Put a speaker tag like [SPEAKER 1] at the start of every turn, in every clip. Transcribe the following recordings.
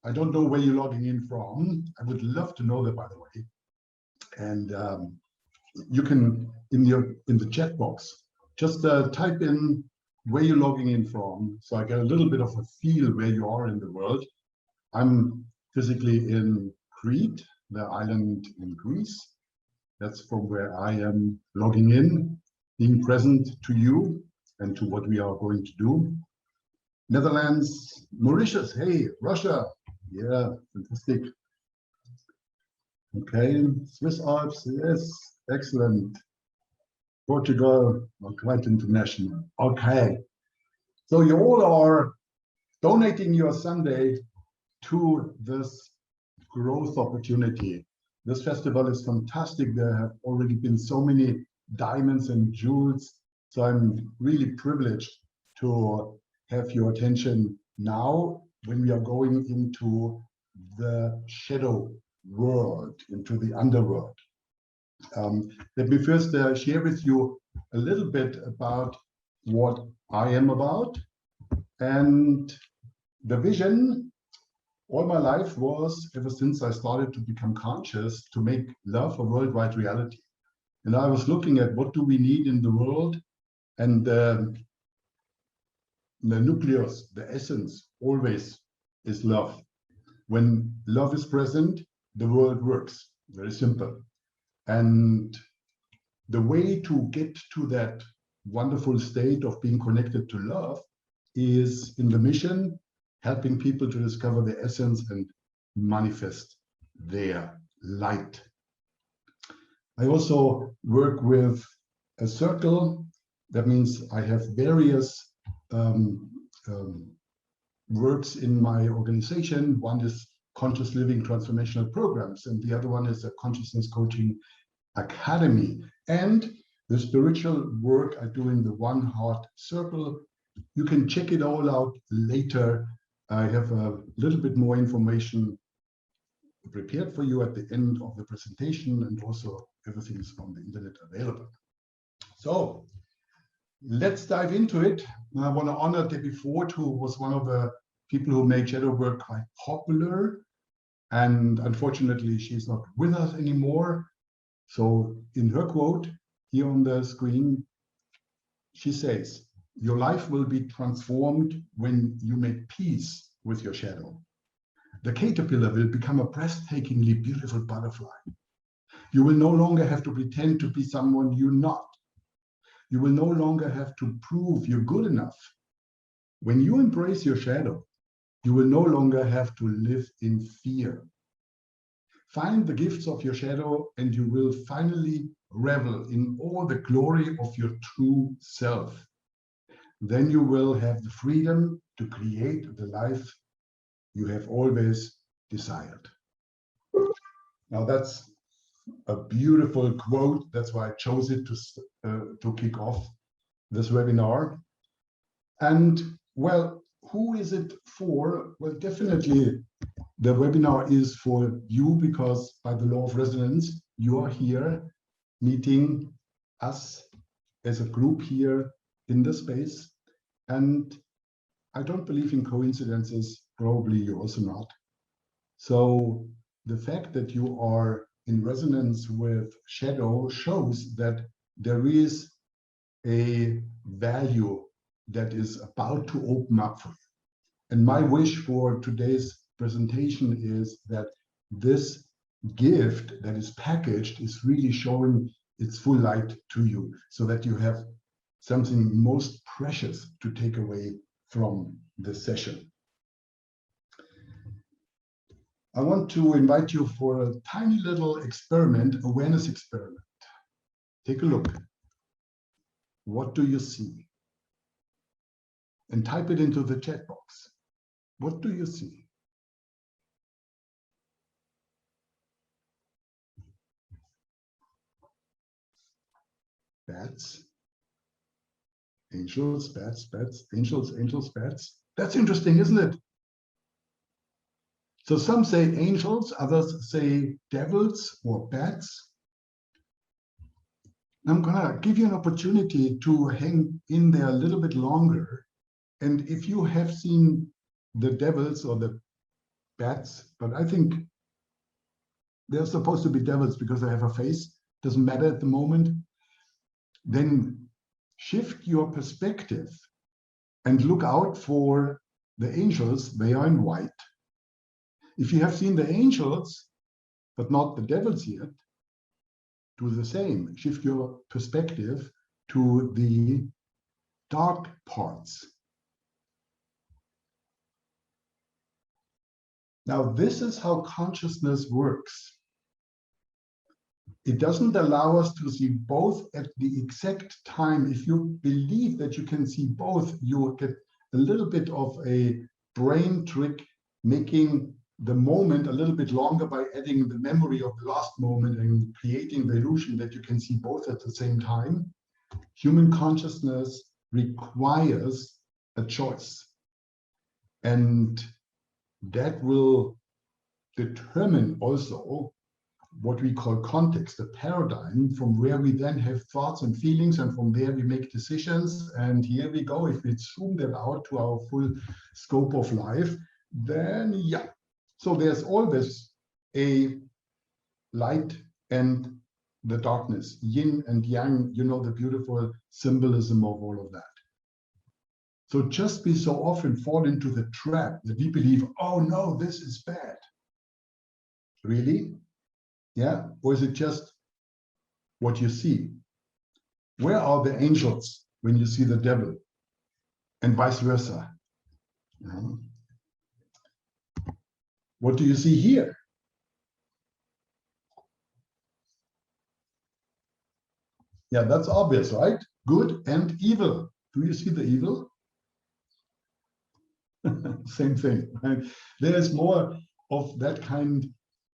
[SPEAKER 1] I don't know where you're logging in from. I would love to know that, by the way. And you can, in the chat box, just type in where you're logging in from, so I get a little bit of a feel where you are in the world. I'm physically in Crete, the island in Greece. That's from where I am logging in, being present to you and to what we are going to do. Netherlands, Mauritius, hey, Russia, yeah, fantastic. Okay, Swiss Alps, yes, excellent. Portugal, quite international. Okay, so you all are donating your Sunday to this growth opportunity. This festival is fantastic. There have already been so many diamonds and jewels. So I'm really privileged to have your attention now when we are going into the shadow world, into the underworld. Let me first share with you a little bit about what I am about. And the vision all my life was, ever since I started to become conscious, to make love a worldwide reality. And I was looking at what do we need in the world, and the nucleus, the essence, always is love. When love is present, the world works. Very simple. And the way to get to that wonderful state of being connected to love is in the mission, helping people to discover their essence and manifest their light. I also work with a circle. That means I have various works in my organization. One is Conscious Living Transformational Programs, and the other one is a Consciousness Coaching Academy. And the spiritual work I do in the One Heart Circle. You can check it all out later. I have a little bit more information prepared for you at the end of the presentation, and also everything is on the internet available. So let's dive into it. I want to honor Debbie Ford, who was one of the people who made shadow work quite popular. And unfortunately, she's not with us anymore. So in her quote here on the screen, she says, "Your life will be transformed when you make peace with your shadow. The caterpillar will become a breathtakingly beautiful butterfly. You will no longer have to pretend to be someone you're not. You will no longer have to prove you're good enough. When you embrace your shadow, you will no longer have to live in fear. Find the gifts of your shadow, and you will finally revel in all the glory of your true self. Then you will have the freedom to create the life you have always desired." Now that's a beautiful quote. That's why I chose it to kick off this webinar. And well, who is it for? Well, definitely the webinar is for you, because by the law of resonance, you are here meeting us as a group here in the space. And I don't believe in coincidences, probably you also not. So the fact that you are in resonance with shadow shows that there is a value that is about to open up for you. And my wish for today's presentation is that this gift that is packaged is really showing its full light to you, so that you have something most precious to take away from this session. I want to invite you for a tiny little experiment, awareness experiment. Take a look. What do you see? And type it into the chat box. What do you see? Bats, angels, bats, bats, angels, angels, bats. That's interesting, isn't it? So some say angels, others say devils or bats. I'm gonna give you an opportunity to hang in there a little bit longer. And if you have seen the devils or the bats, but I think they're supposed to be devils because they have a face. Doesn't matter at the moment. Then shift your perspective and look out for the angels. They are in white. If you have seen the angels, but not the devils yet, do the same. Shift your perspective to the dark parts. Now, this is how consciousness works. It doesn't allow us to see both at the exact time. If you believe that you can see both, you get a little bit of a brain trick, making the moment a little bit longer by adding the memory of the last moment and creating the illusion that you can see both at the same time. Human consciousness requires a choice. And that will determine also what we call context, a paradigm from where we then have thoughts and feelings, and from there we make decisions. And here we go. If we zoom that out to our full scope of life, then yeah. So there's always a light and the darkness, yin and yang, you know, the beautiful symbolism of all of that. So just we so often fall into the trap that we believe, oh no, this is bad. Really? Yeah? Or is it just what you see? Where are the angels when you see the devil? And vice versa. What do you see here? Yeah, that's obvious, right? Good and evil. Do you see the evil? Same thing, right? There's more of that kind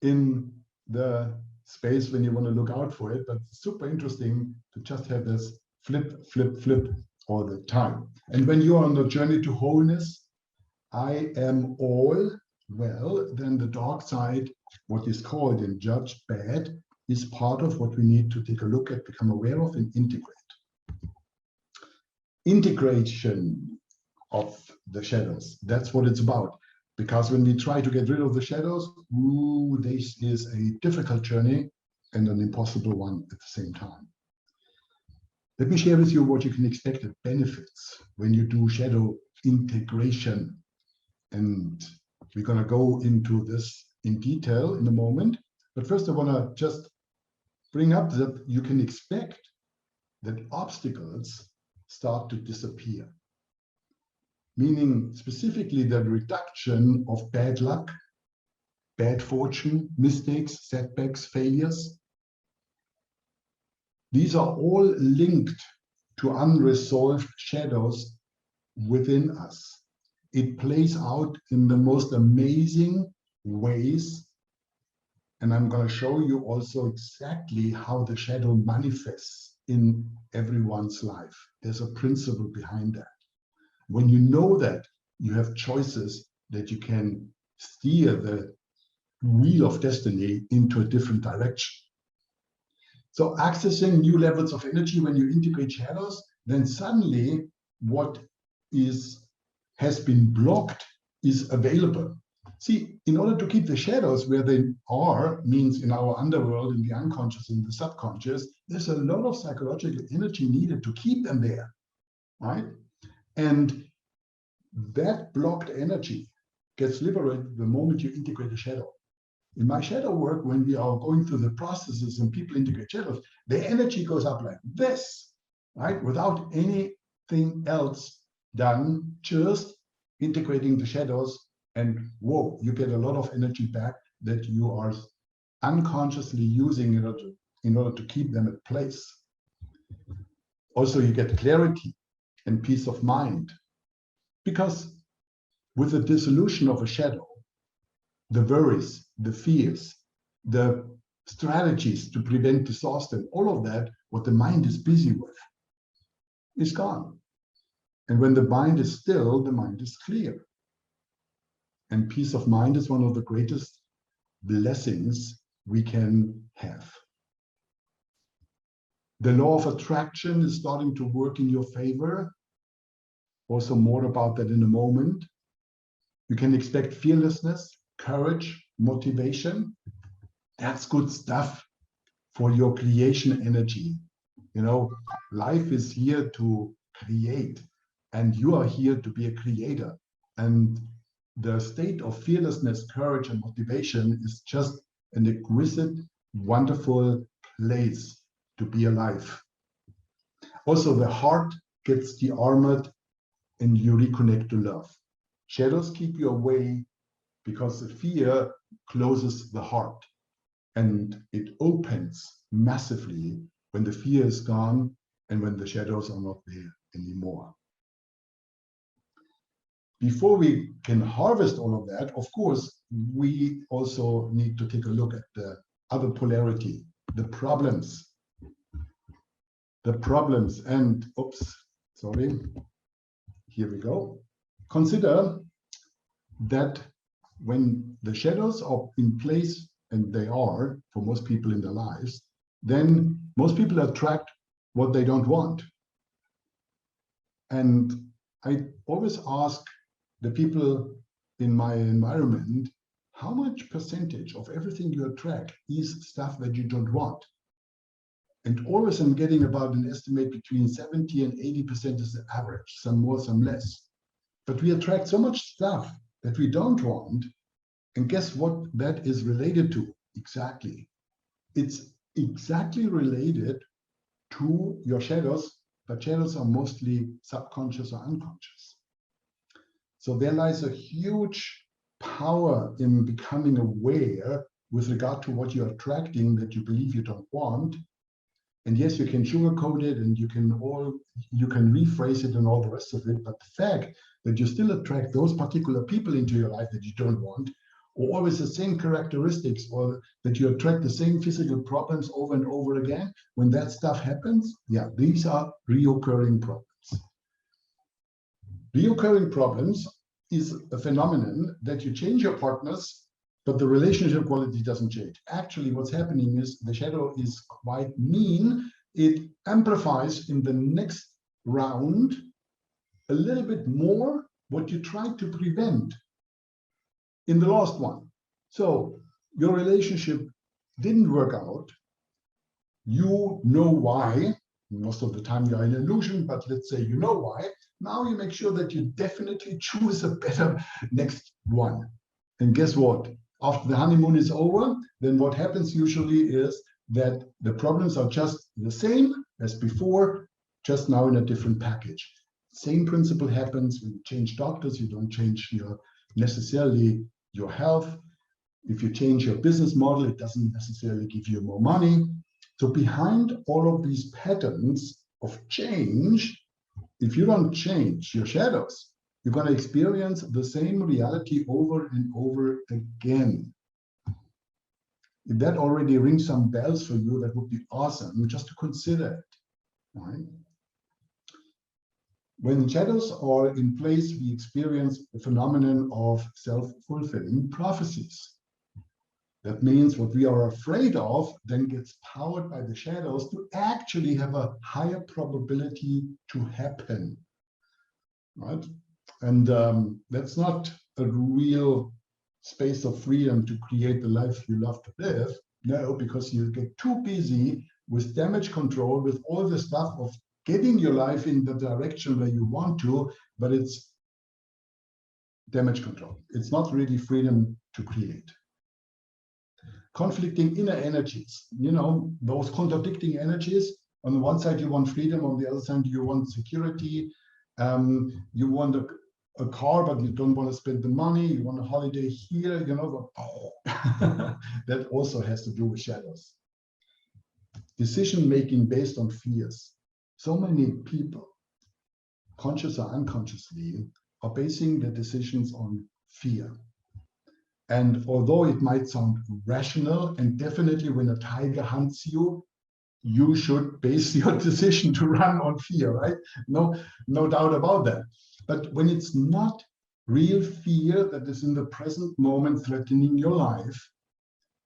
[SPEAKER 1] in the space when you want to look out for it, but it's super interesting to just have this flip, flip, flip all the time. And when you are on the journey to wholeness, I am all, well, then the dark side, what is called and judged bad, is part of what we need to take a look at, become aware of, and integrate. Integration of the shadows, that's what it's about. Because when we try to get rid of the shadows, ooh, this is a difficult journey and an impossible one at the same time. Let me share with you what you can expect as benefits when you do shadow integration. And we're going to go into this in detail in a moment. But first, I want to just bring up that you can expect that obstacles start to disappear. Meaning specifically the reduction of bad luck, bad fortune, mistakes, setbacks, failures. These are all linked to unresolved shadows within us. It plays out in the most amazing ways. And I'm going to show you also exactly how the shadow manifests in everyone's life. There's a principle behind that. When you know that, you have choices that you can steer the wheel of destiny into a different direction. So accessing new levels of energy when you integrate shadows, then suddenly what has been blocked is available. See, in order to keep the shadows where they are, means in our underworld, in the unconscious, in the subconscious, there's a lot of psychological energy needed to keep them there, right? And that blocked energy gets liberated the moment you integrate a shadow. In my shadow work, when we are going through the processes and people integrate shadows, the energy goes up like this, right? Without anything else done, just integrating the shadows, and whoa, you get a lot of energy back that you are unconsciously using in order to keep them at place. Also, you get clarity and peace of mind. Because with the dissolution of a shadow, the worries, the fears, the strategies to prevent disaster, all of that, what the mind is busy with, is gone. And when the mind is still, the mind is clear. And peace of mind is one of the greatest blessings we can have. The law of attraction is starting to work in your favor. Also more about that in a moment. You can expect fearlessness, courage, motivation. That's good stuff for your creation energy. You know, life is here to create, and you are here to be a creator. And the state of fearlessness, courage, and motivation is just an exquisite, wonderful place to be alive. Also, the heart gets de-armored and you reconnect to love. Shadows keep you away because the fear closes the heart, and it opens massively when the fear is gone and when the shadows are not there anymore. Before we can harvest all of that, of course, we also need to take a look at the other polarity, the problems. The problems, and oops, sorry, here we go. Consider that when the shadows are in place, and they are for most people in their lives, then most people attract what they don't want. And I always ask the people in my environment, how much percentage of everything you attract is stuff that you don't want? And always I'm getting about an estimate between 70 and 80% is the average, some more, some less. But we attract so much stuff that we don't want. And guess what that is related to? Exactly. It's exactly related to your shadows, but shadows are mostly subconscious or unconscious. So there lies a huge power in becoming aware with regard to what you're attracting that you believe you don't want. And yes, you can sugarcoat it and you can rephrase it and all the rest of it. But the fact that you still attract those particular people into your life that you don't want, or always the same characteristics, or that you attract the same physical problems over and over again, when that stuff happens, yeah, these are reoccurring problems. Reoccurring problems is a phenomenon that you change your partners, but the relationship quality doesn't change. Actually, what's happening is the shadow is quite mean. It amplifies in the next round a little bit more what you tried to prevent in the last one. So your relationship didn't work out. You know why. Most of the time you're in illusion, but let's say you know why. Now you make sure that you definitely choose a better next one. And guess what? After the honeymoon is over, then what happens usually is that the problems are just the same as before, just now in a different package. Same principle happens when you change doctors. You don't change necessarily your health. If you change your business model, it doesn't necessarily give you more money. So behind all of these patterns of change, if you don't change your shadows, you're going to experience the same reality over and over again. If that already rings some bells for you, that would be awesome, just to consider it. Right? When shadows are in place, we experience the phenomenon of self-fulfilling prophecies. That means what we are afraid of then gets powered by the shadows to actually have a higher probability to happen, right? And that's not a real space of freedom to create the life you love to live. No, because you get too busy with damage control, with all the stuff of getting your life in the direction where you want to, but it's damage control. It's not really freedom to create. Conflicting inner energies, you know, those contradicting energies. On the one side, you want freedom. On the other side, you want security. You want a car, but you don't want to spend the money. You want a holiday here, you know. That also has to do with shadows. Decision-making based on fears. So many people, conscious or unconsciously, are basing their decisions on fear. And although it might sound rational, and definitely when a tiger hunts you, you should base your decision to run on fear, right? No doubt about that. But when it's not real fear that is in the present moment threatening your life,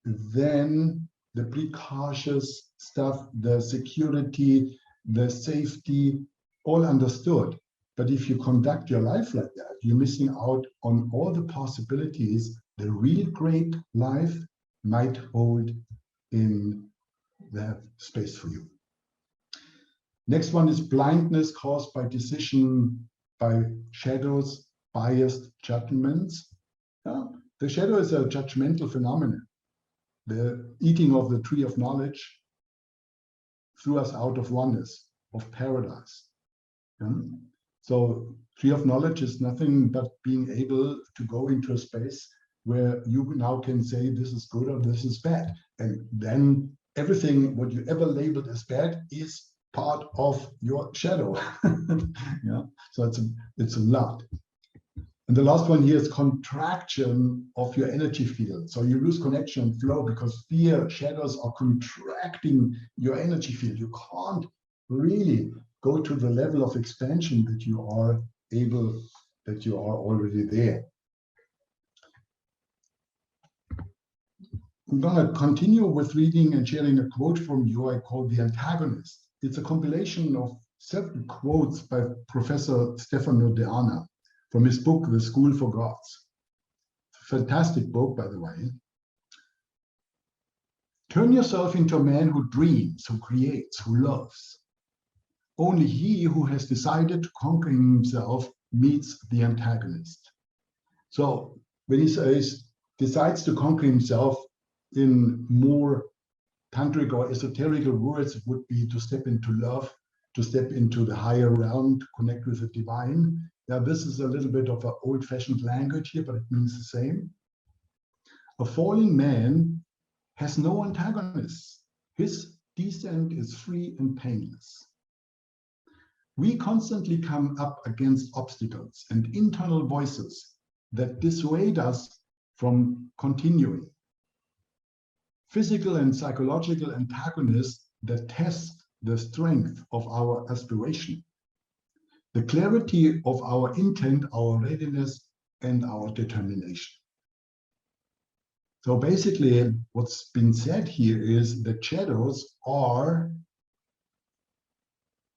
[SPEAKER 1] then the precautious stuff, the security, the safety, all understood. But if you conduct your life like that, you're missing out on all the possibilities the real great life might hold in that space for you. Next one is blindness caused by decision, by shadows, biased judgments. The shadow is a judgmental phenomenon. The eating of the tree of knowledge threw us out of oneness, of paradise. So tree of knowledge is nothing but being able to go into a space where you now can say this is good or this is bad. And then everything what you ever labeled as bad is part of your shadow. Yeah. So it's a lot. And the last one here is contraction of your energy field. So you lose connection and flow because fear, shadows are contracting your energy field. You can't really go to the level of expansion that you are able, that you are already there. I'm going to continue with reading and sharing a quote from you I call The Antagonist. It's a compilation of several quotes by Professor Stefano De Anna from his book, The School for Gods. Fantastic book, by the way. Turn yourself into a man who dreams, who creates, who loves. Only he who has decided to conquer himself meets the antagonist. So when he says, decides to conquer himself, in more tantric or esoterical words, it would be to step into love, to step into the higher realm, to connect with the divine. Now, this is a little bit of an old-fashioned language here, but it means the same. A falling man has no antagonists. His descent is free and painless. We constantly come up against obstacles and internal voices that dissuade us from continuing. Physical and psychological antagonists that test the strength of our aspiration, the clarity of our intent, our readiness, and our determination. So basically, what's been said here is that shadows are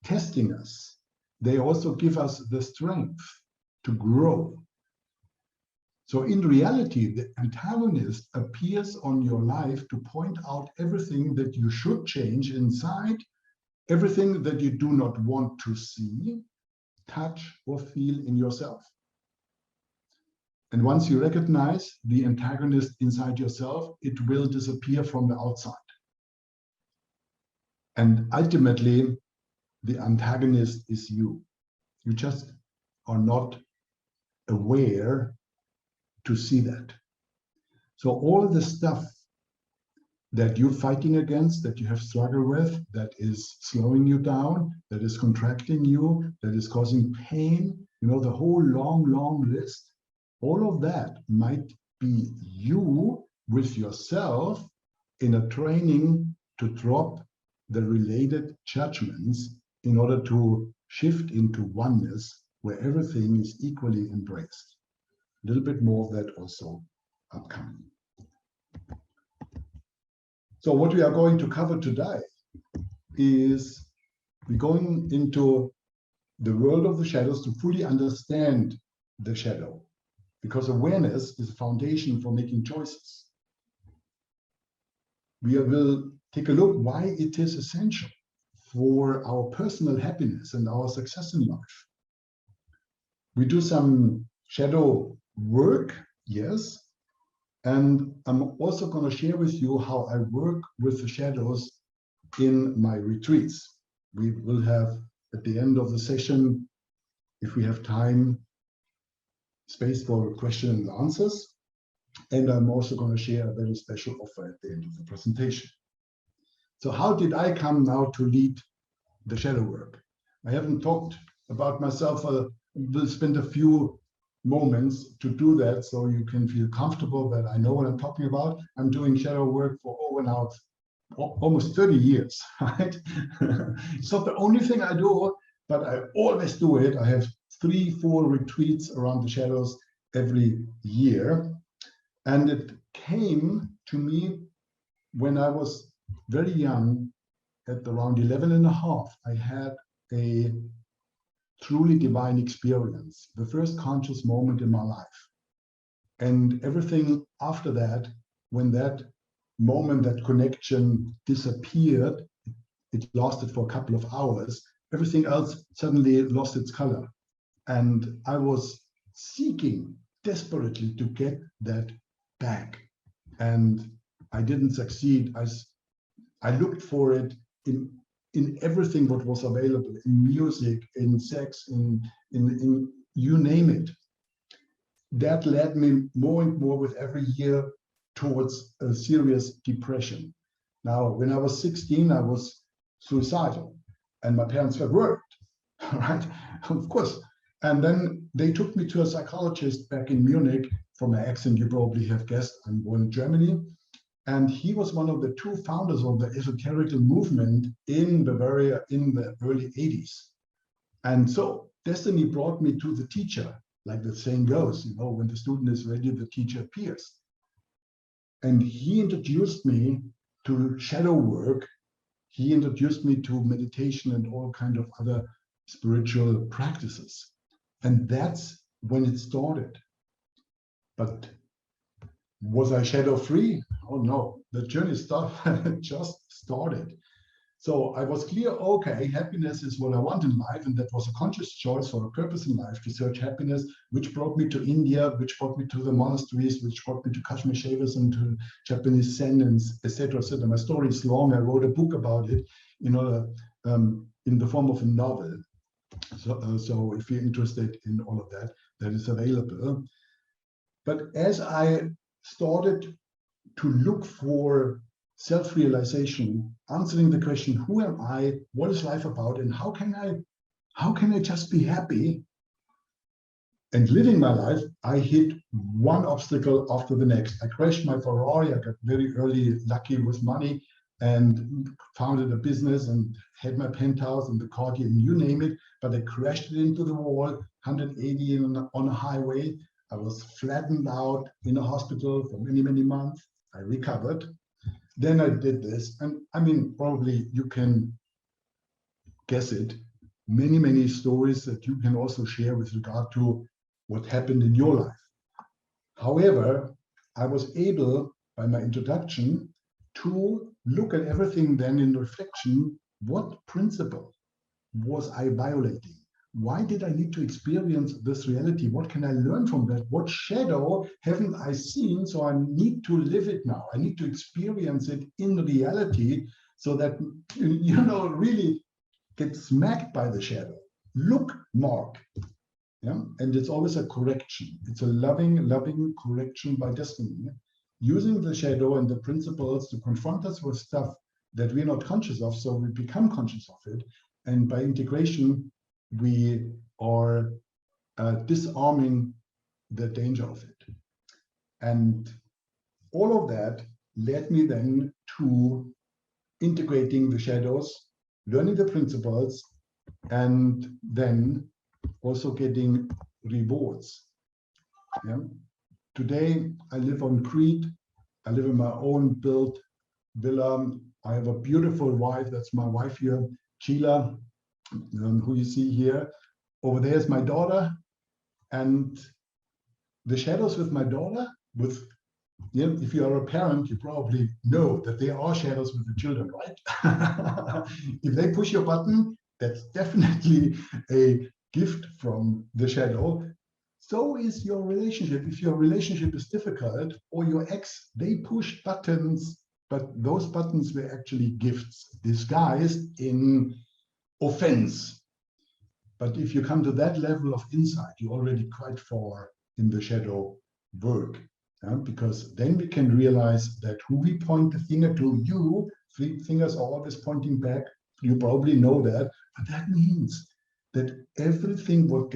[SPEAKER 1] testing us. They also give us the strength to grow. So in reality, the antagonist appears on your life to point out everything that you should change inside, everything that you do not want to see, touch, or feel in yourself. And once you recognize the antagonist inside yourself, it will disappear from the outside. And ultimately, the antagonist is you. You just are not aware to see that. So all the stuff that you're fighting against, that you have struggled with, that is slowing you down, that is contracting you, that is causing pain, you know, the whole long list, all of that might be you with yourself in a training to drop the related judgments in order to shift into oneness where everything is equally embraced. A little bit more of that also upcoming. So what we are going to cover today is we're going into the world of the shadows to fully understand the shadow, because awareness is a foundation for making choices. We will take a look why it is essential for our personal happiness and our success in life. We do some shadow work, yes, and I'm also going to share with you how I work with the shadows in my retreats. We will have, at the end of the session, if we have time, space for questions and answers. And I'm also going to share a very special offer at the end of the presentation. So how did I come now to lead the shadow work? I haven't talked about myself. We'll spend a few moments to do that so you can feel comfortable that I know what I'm talking about. I'm doing shadow work for over now almost 30 years, right? It's not the only thing I do, but I always do it. I have 3-4 retreats around the shadows every year. And it came to me when I was very young, at around 11 and a half, I had a truly divine experience, the first conscious moment in my life. And everything after that, when that moment, that connection disappeared, it lasted for a couple of hours, everything else suddenly lost its color. And I was seeking desperately to get that back. And I didn't succeed. I looked for it in everything what was available, in music, in sex, in you name it. That led me more and more with every year towards a serious depression. Now, when I was 16, I was suicidal, and my parents got worried, right? Of course. And then they took me to a psychologist back in Munich. From my accent, you probably have guessed, I'm born in Germany. And he was one of the two founders of the esoteric movement in Bavaria in the early 80s. And so destiny brought me to the teacher, like the saying goes, you know, when the student is ready, the teacher appears. And he introduced me to shadow work. He introduced me to meditation and all kind of other spiritual practices. And that's when it started. But was I shadow free? Oh no, the journey just started. So I was clear, okay, happiness is what I want in life, and that was a conscious choice for a purpose in life to search happiness, which brought me to India, which brought me to the monasteries, which brought me to Kashmir shavas and to Japanese Zen, and etc. etc. My story is long. I wrote a book about it, you know, in the form of a novel. So if you're interested in all of that, that is available. But as I started to look for self-realization, answering the question, who am I, what is life about, and how can I just be happy and living my life, I hit one obstacle after the next. I crashed my Ferrari. I got very early lucky with money and founded a business and had my penthouse and the car, and you name it, but I crashed it into the wall, 180 on a highway. I was flattened out in a hospital for many, many months. I recovered. Then I did this. And I mean, probably you can guess it. Many, many stories that you can also share with regard to what happened in your life. However, I was able, by my introduction, to look at everything then in reflection. What principle was I violating? Why did I need to experience this reality? What can I learn from that? What shadow haven't I seen? So I need to live it now. I need to experience it in reality so that, you know, really get smacked by the shadow. Look, Marc. Yeah? And it's always a correction. It's a loving, loving correction by destiny. Using the shadow and the principles to confront us with stuff that we're not conscious of, so we become conscious of it. And by integration, we are disarming the danger of it. And all of that led me then to integrating the shadows, learning the principles, and then also getting rewards. Yeah? Today, I live on Crete. I live in my own built villa. I have a beautiful wife. That's my wife here, Sheila, who you see here. Over there is my daughter. And the shadows with my daughter, if you are a parent, you probably know that there are shadows with the children, right? If they push your button, that's definitely a gift from the shadow. So is your relationship. If your relationship is difficult, or your ex, they push buttons, but those buttons were actually gifts disguised in offense. But if you come to that level of insight, you're already quite far in the shadow work. Yeah? Because then we can realize that who we point the finger to, you, three fingers are always pointing back. You probably know that, but that means that everything what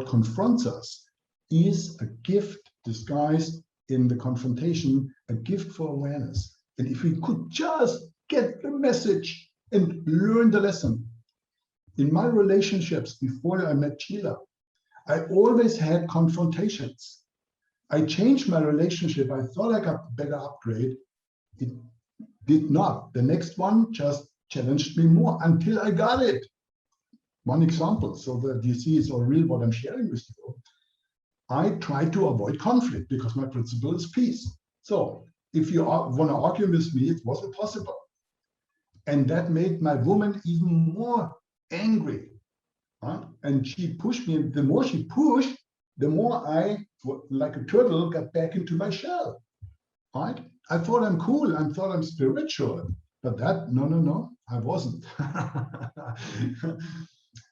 [SPEAKER 1] confronts us is a gift disguised in the confrontation, a gift for awareness. And if we could just get the message and learn the lesson. In my relationships before I met Sheila, I always had confrontations. I changed my relationship. I thought I got a better upgrade. It did not. The next one just challenged me more until I got it. One example, so that you see it's all real what I'm sharing with you. I try to avoid conflict because my principle is peace. So if you want to argue with me, it wasn't possible. And that made my woman even more angry. And she pushed me, and the more she pushed, the more I, like a turtle, got back into my shell. Right? I thought I'm cool, I thought I'm spiritual, but that, no, I wasn't.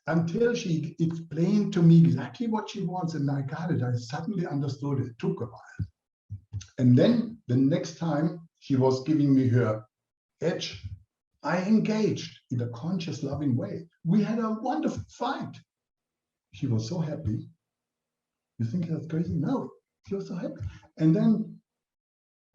[SPEAKER 1] Until she explained to me exactly what she wants, and I got it. I suddenly understood it. It took a while. And then the next time she was giving me her edge, I engaged in a conscious, loving way. We had a wonderful fight. She was so happy. You think that's crazy? No, she was so happy. And then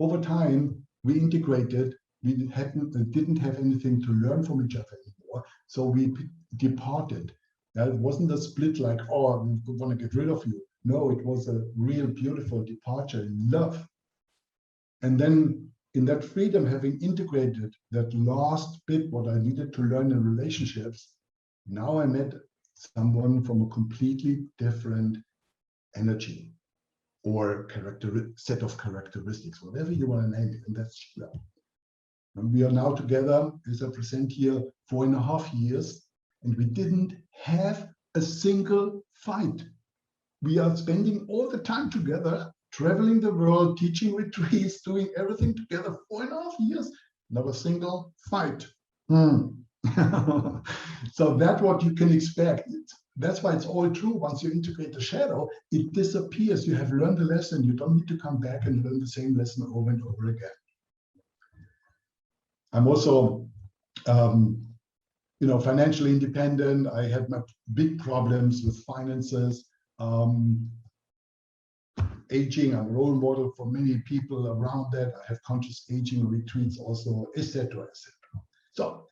[SPEAKER 1] over time, we integrated. We didn't have anything to learn from each other anymore. So we departed. It wasn't a split like, oh, we want to get rid of you. No, it was a real beautiful departure in love. And then in that freedom, having integrated that last bit, what I needed to learn in relationships, now I met someone from a completely different energy or set of characteristics, whatever you want to name it, and that's Sheila. And we are now together, as I present here, 4.5 years, and we didn't have a single fight. We are spending all the time together, traveling the world, teaching retreats, doing everything together, 4.5 years, not a single fight. So that's what you can expect. That's why it's all true. Once you integrate the shadow, it disappears. You have learned the lesson. You don't need to come back and learn the same lesson over and over again. I'm also, financially independent. I had my big problems with finances. Aging, I'm a role model for many people around that. I have conscious aging retreats also, etc., etc. So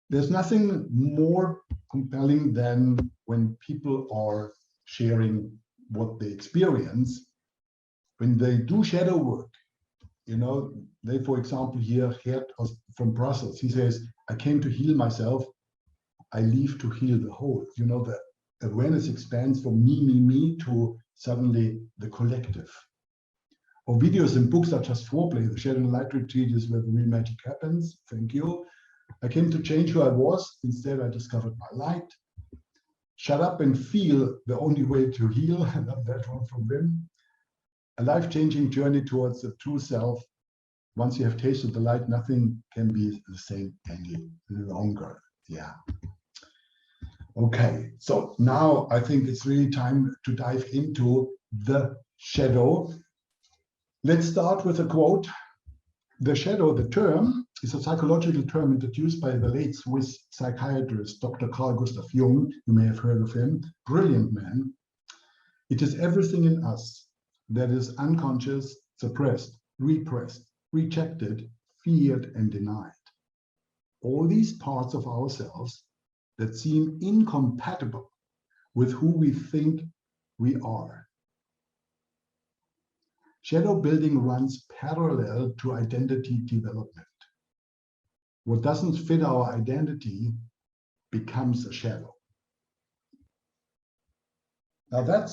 [SPEAKER 1] there's nothing more compelling than when people are sharing what they experience. When they do shadow work, they, for example, here, Gert from Brussels, he says, I came to heal myself. I leave to heal the whole. The awareness expands from me to suddenly the collective. Or videos and books such as Foreplay, the Shadow and Light Retreat is where the real magic happens. Thank you. I came to change who I was. Instead, I discovered my light. Shut up and feel, the only way to heal. I love that one from Wim. A life-changing journey towards the true self. Once you have tasted the light, nothing can be the same any longer. Yeah. Okay, so now I think it's really time to dive into the shadow. Let's start with a quote. The shadow, the term, is a psychological term introduced by the late Swiss psychiatrist, Dr. Carl Gustav Jung. You may have heard of him. Brilliant man. It is everything in us that is unconscious, suppressed, repressed, rejected, feared, and denied. All these parts of ourselves that seem incompatible with who we think we are. Shadow building runs parallel to identity development. What doesn't fit our identity becomes a shadow. Now that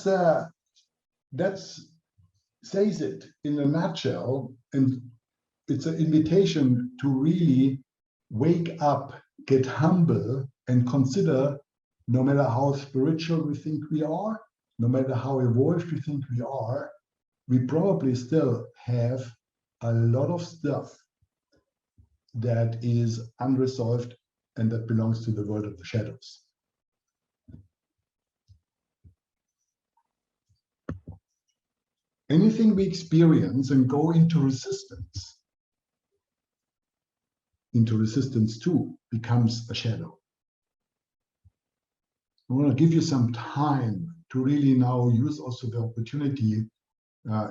[SPEAKER 1] says it in a nutshell, and it's an invitation to really wake up, get humble, and consider, no matter how spiritual we think we are, no matter how evolved we think we are, we probably still have a lot of stuff that is unresolved and that belongs to the world of the shadows. Anything we experience and go into resistance to becomes a shadow. I want to give you some time to really now use also the opportunity,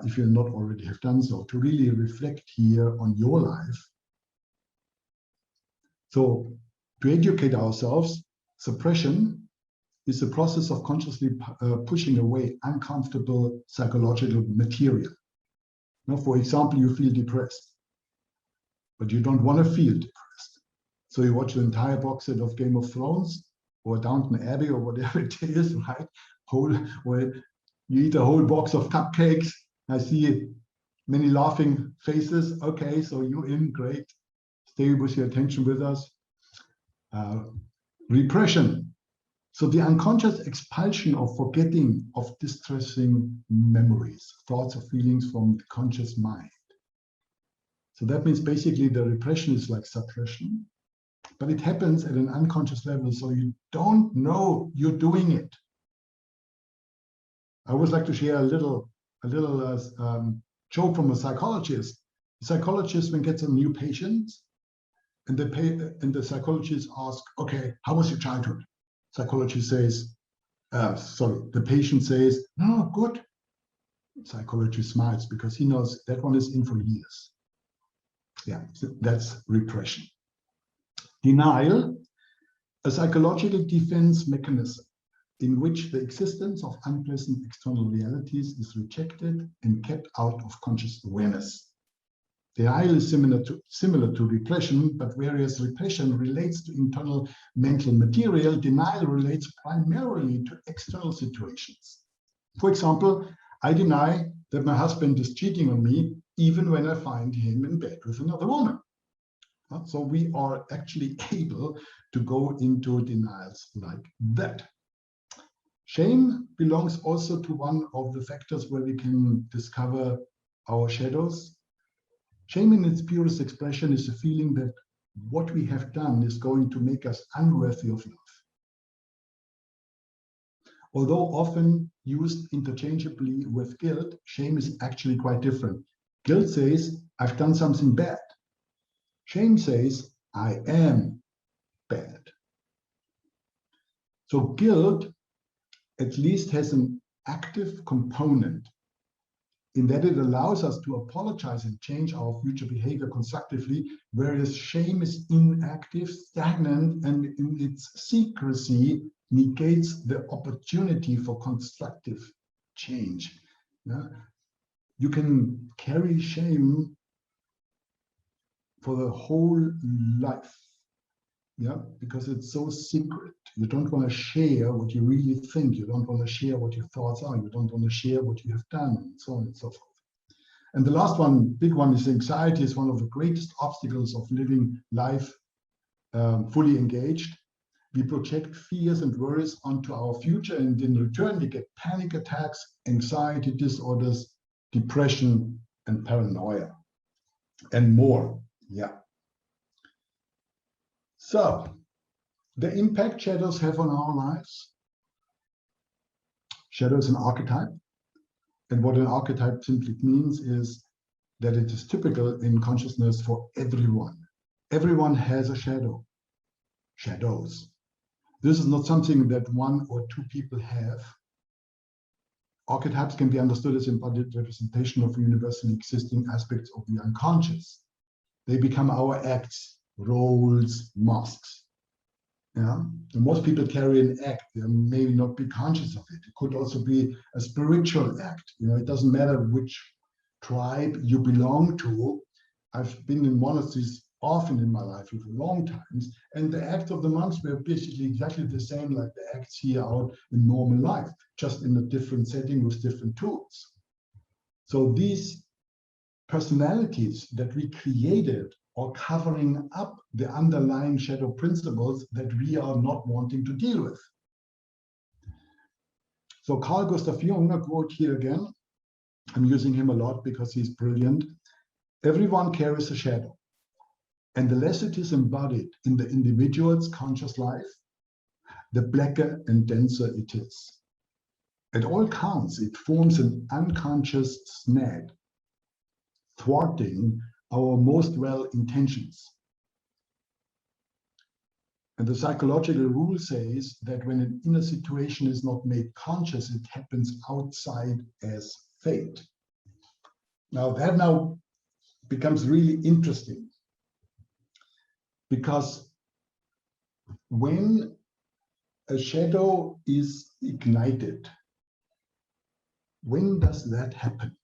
[SPEAKER 1] if you not already have done so, to really reflect here on your life. So to educate ourselves, suppression is the process of consciously pushing away uncomfortable psychological material. Now, for example, you feel depressed, but you don't want to feel depressed. So you watch the entire box set of Game of Thrones or Downton Abbey or whatever it is, right? Or You eat a whole box of cupcakes. I see many laughing faces. Okay, so you're in, great. Stay with your attention with us. Repression. So the unconscious expulsion or forgetting of distressing memories, thoughts or feelings from the conscious mind. So that means basically the repression is like suppression, but it happens at an unconscious level, so you don't know you're doing it. I always like to share a little joke from a psychologist. The psychologist, when gets a new patient, and the psychologist asks, okay, how was your childhood? Psychologist says, the patient says, no, good. Psychologist smiles because he knows that one is in for years. Yeah, so that's repression. Denial, a psychological defense mechanism in which the existence of unpleasant external realities is rejected and kept out of conscious awareness. Denial is similar to repression, but whereas repression relates to internal mental material, denial relates primarily to external situations. For example, I deny that my husband is cheating on me, even when I find him in bed with another woman. So we are actually able to go into denials like that. Shame belongs also to one of the factors where we can discover our shadows. Shame in its purest expression is a feeling that what we have done is going to make us unworthy of love. Although often used interchangeably with guilt, shame is actually quite different. Guilt says, I've done something bad. Shame says, I am bad. So guilt at least has an active component in that it allows us to apologize and change our future behavior constructively, whereas shame is inactive, stagnant, and in its secrecy negates the opportunity for constructive change. Yeah? You can carry shame for the whole life, yeah, because it's so secret. You don't want to share what you really think. You don't want to share what your thoughts are. You don't want to share what you have done, and so on and so forth. And the last one, big one, is anxiety. Is one of the greatest obstacles of living life fully engaged. We project fears and worries onto our future, and in return, we get panic attacks, anxiety disorders, depression, and paranoia, and more. Yeah. So, the impact shadows have on our lives. Shadow is an archetype. And what an archetype simply means is that it is typical in consciousness for everyone. Everyone has a shadow, shadows. This is not something that one or two people have. Archetypes can be understood as embodied representation of universally existing aspects of the unconscious. They become our acts, roles, masks. Yeah? And most people carry an act. They may not be conscious of it. It could also be a spiritual act. You know, it doesn't matter which tribe you belong to. I've been in monasteries often in my life for long times, and the acts of the monks were basically exactly the same like the acts here out in normal life, just in a different setting with different tools. So these personalities that we created are covering up the underlying shadow principles that we are not wanting to deal with. So Carl Gustav Jung, a quote here again, I'm using him a lot because he's brilliant. Everyone carries a shadow, and the less it is embodied in the individual's conscious life, the blacker and denser it is. At all counts, it forms an unconscious snag, thwarting our most well intentions. And the psychological rule says that when an inner situation is not made conscious, it happens outside as fate. Now that becomes really interesting, because when a shadow is ignited, when does that happen?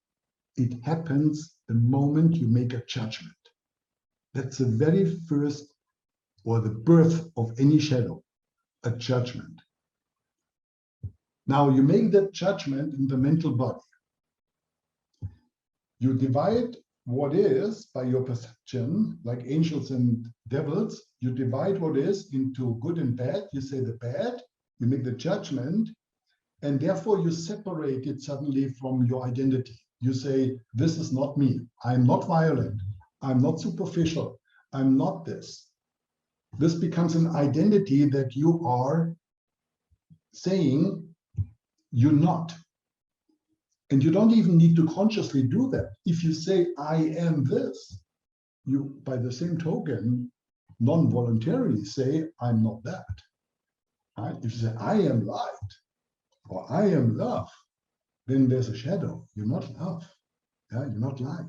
[SPEAKER 1] It happens the moment you make a judgment. That's the very first, or the birth of any shadow, a judgment. Now you make that judgment in the mental body. You divide what is by your perception, like angels and devils. You divide what is into good and bad. You say the bad, you make the judgment, and therefore you separate it suddenly from your identity. You say, this is not me. I'm not violent. I'm not superficial. I'm not this. This becomes an identity that you are saying you're not. And you don't even need to consciously do that. If you say, I am this, you, by the same token, non-voluntarily say, I'm not that. Right? If you say, I am light, or I am love, then there's a shadow. You're not love. Yeah? You're not light.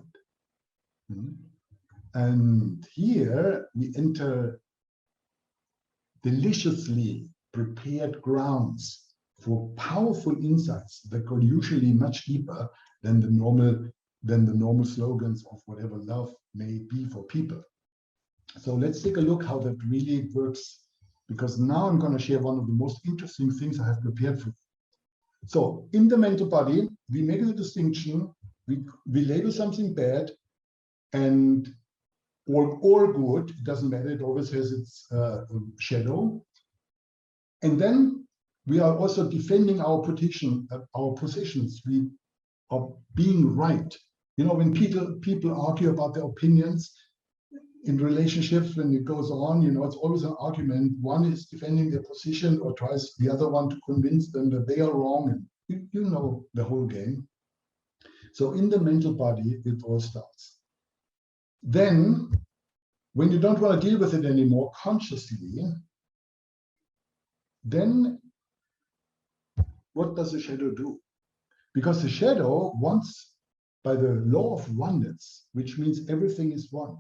[SPEAKER 1] And here we enter deliciously prepared grounds for powerful insights that go usually much deeper than the normal slogans of whatever love may be for people. So let's take a look how that really works, because now I'm going to share one of the most interesting things I have prepared for you. So in the mental body, we make the distinction, we label something bad and or good, it doesn't matter, it always has its shadow. And then we are also defending our positions. We are being right. You know, when people argue about their opinions in relationships, when it goes on, you know, it's always an argument. One is defending their position or tries the other one to convince them that they are wrong. And you know the whole game. So in the mental body, it all starts. Then, when you don't want to deal with it anymore consciously, then what does the shadow do? Because the shadow wants, by the law of oneness, which means everything is one,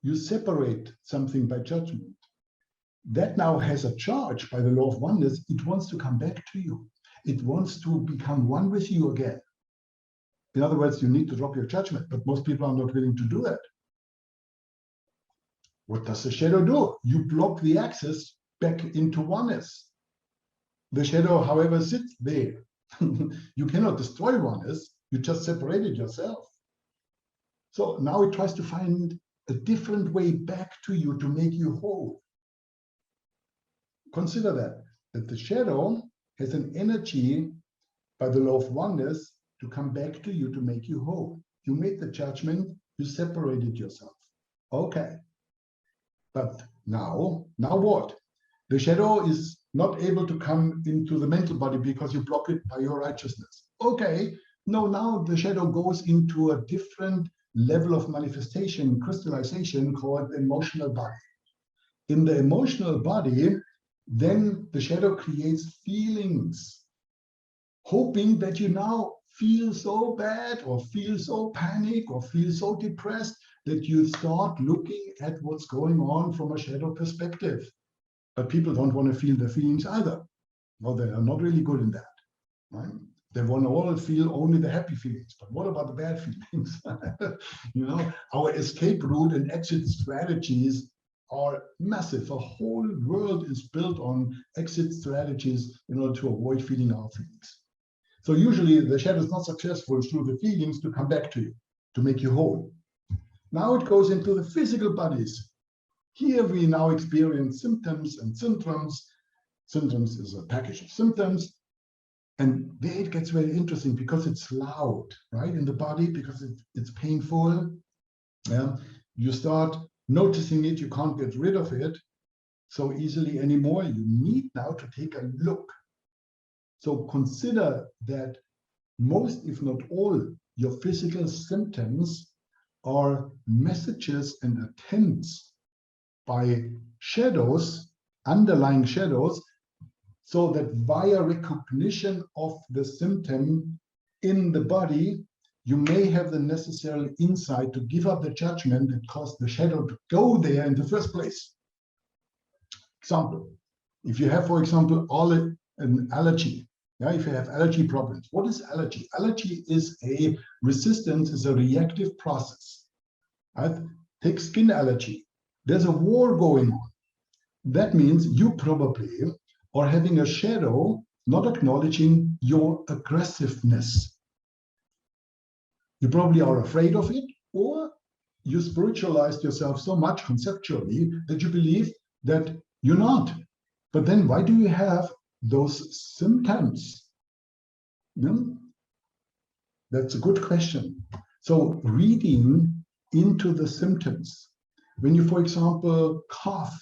[SPEAKER 1] you separate something by judgment. That now has a charge by the law of oneness. It wants to come back to you. It wants to become one with you again. In other words, you need to drop your judgment, but most people are not willing to do that. What does the shadow do? You block the access back into oneness. The shadow, however, sits there. You cannot destroy oneness. You just separated yourself. So now it tries to find a different way back to you to make you whole. Consider that the shadow has an energy by the law of oneness to come back to you to make you whole. You made the judgment, you separated yourself. Okay. But now what? The shadow is not able to come into the mental body because you block it by your righteousness. Okay, no, now the shadow goes into a different level of manifestation, crystallization, called the emotional body. In the emotional body, then the shadow creates feelings, hoping that you now feel so bad or feel so panic or feel so depressed that you start looking at what's going on from a shadow perspective. But people don't want to feel their feelings either. Well, they are not really good in that. Right? They want to all feel only the happy feelings. But what about the bad feelings? You know, our escape route and exit strategies are massive. A whole world is built on exit strategies in order to avoid feeling our feelings. So usually the shadow is not successful through the feelings to come back to you, to make you whole. Now it goes into the physical bodies. Here we now experience symptoms and syndromes. Symptoms is a package of symptoms. And there it gets very interesting because it's loud, right, in the body, because it's painful. Yeah? You start noticing it, you can't get rid of it so easily anymore. You need now to take a look. So consider that most, if not all, your physical symptoms are messages and attempts by shadows, underlying shadows, so that via recognition of the symptom in the body, you may have the necessary insight to give up the judgment that caused the shadow to go there in the first place. Example, if you have, for example, an allergy, yeah, if you have allergy problems, what is allergy? Allergy is a resistance, is a reactive process. Right? Take skin allergy. There's a war going on. That means you probably are having a shadow not acknowledging your aggressiveness. You probably are afraid of it, or you spiritualized yourself so much conceptually that you believe that you're not. But then why do you have those symptoms? That's a good question. So reading into the symptoms, when you, for example, cough,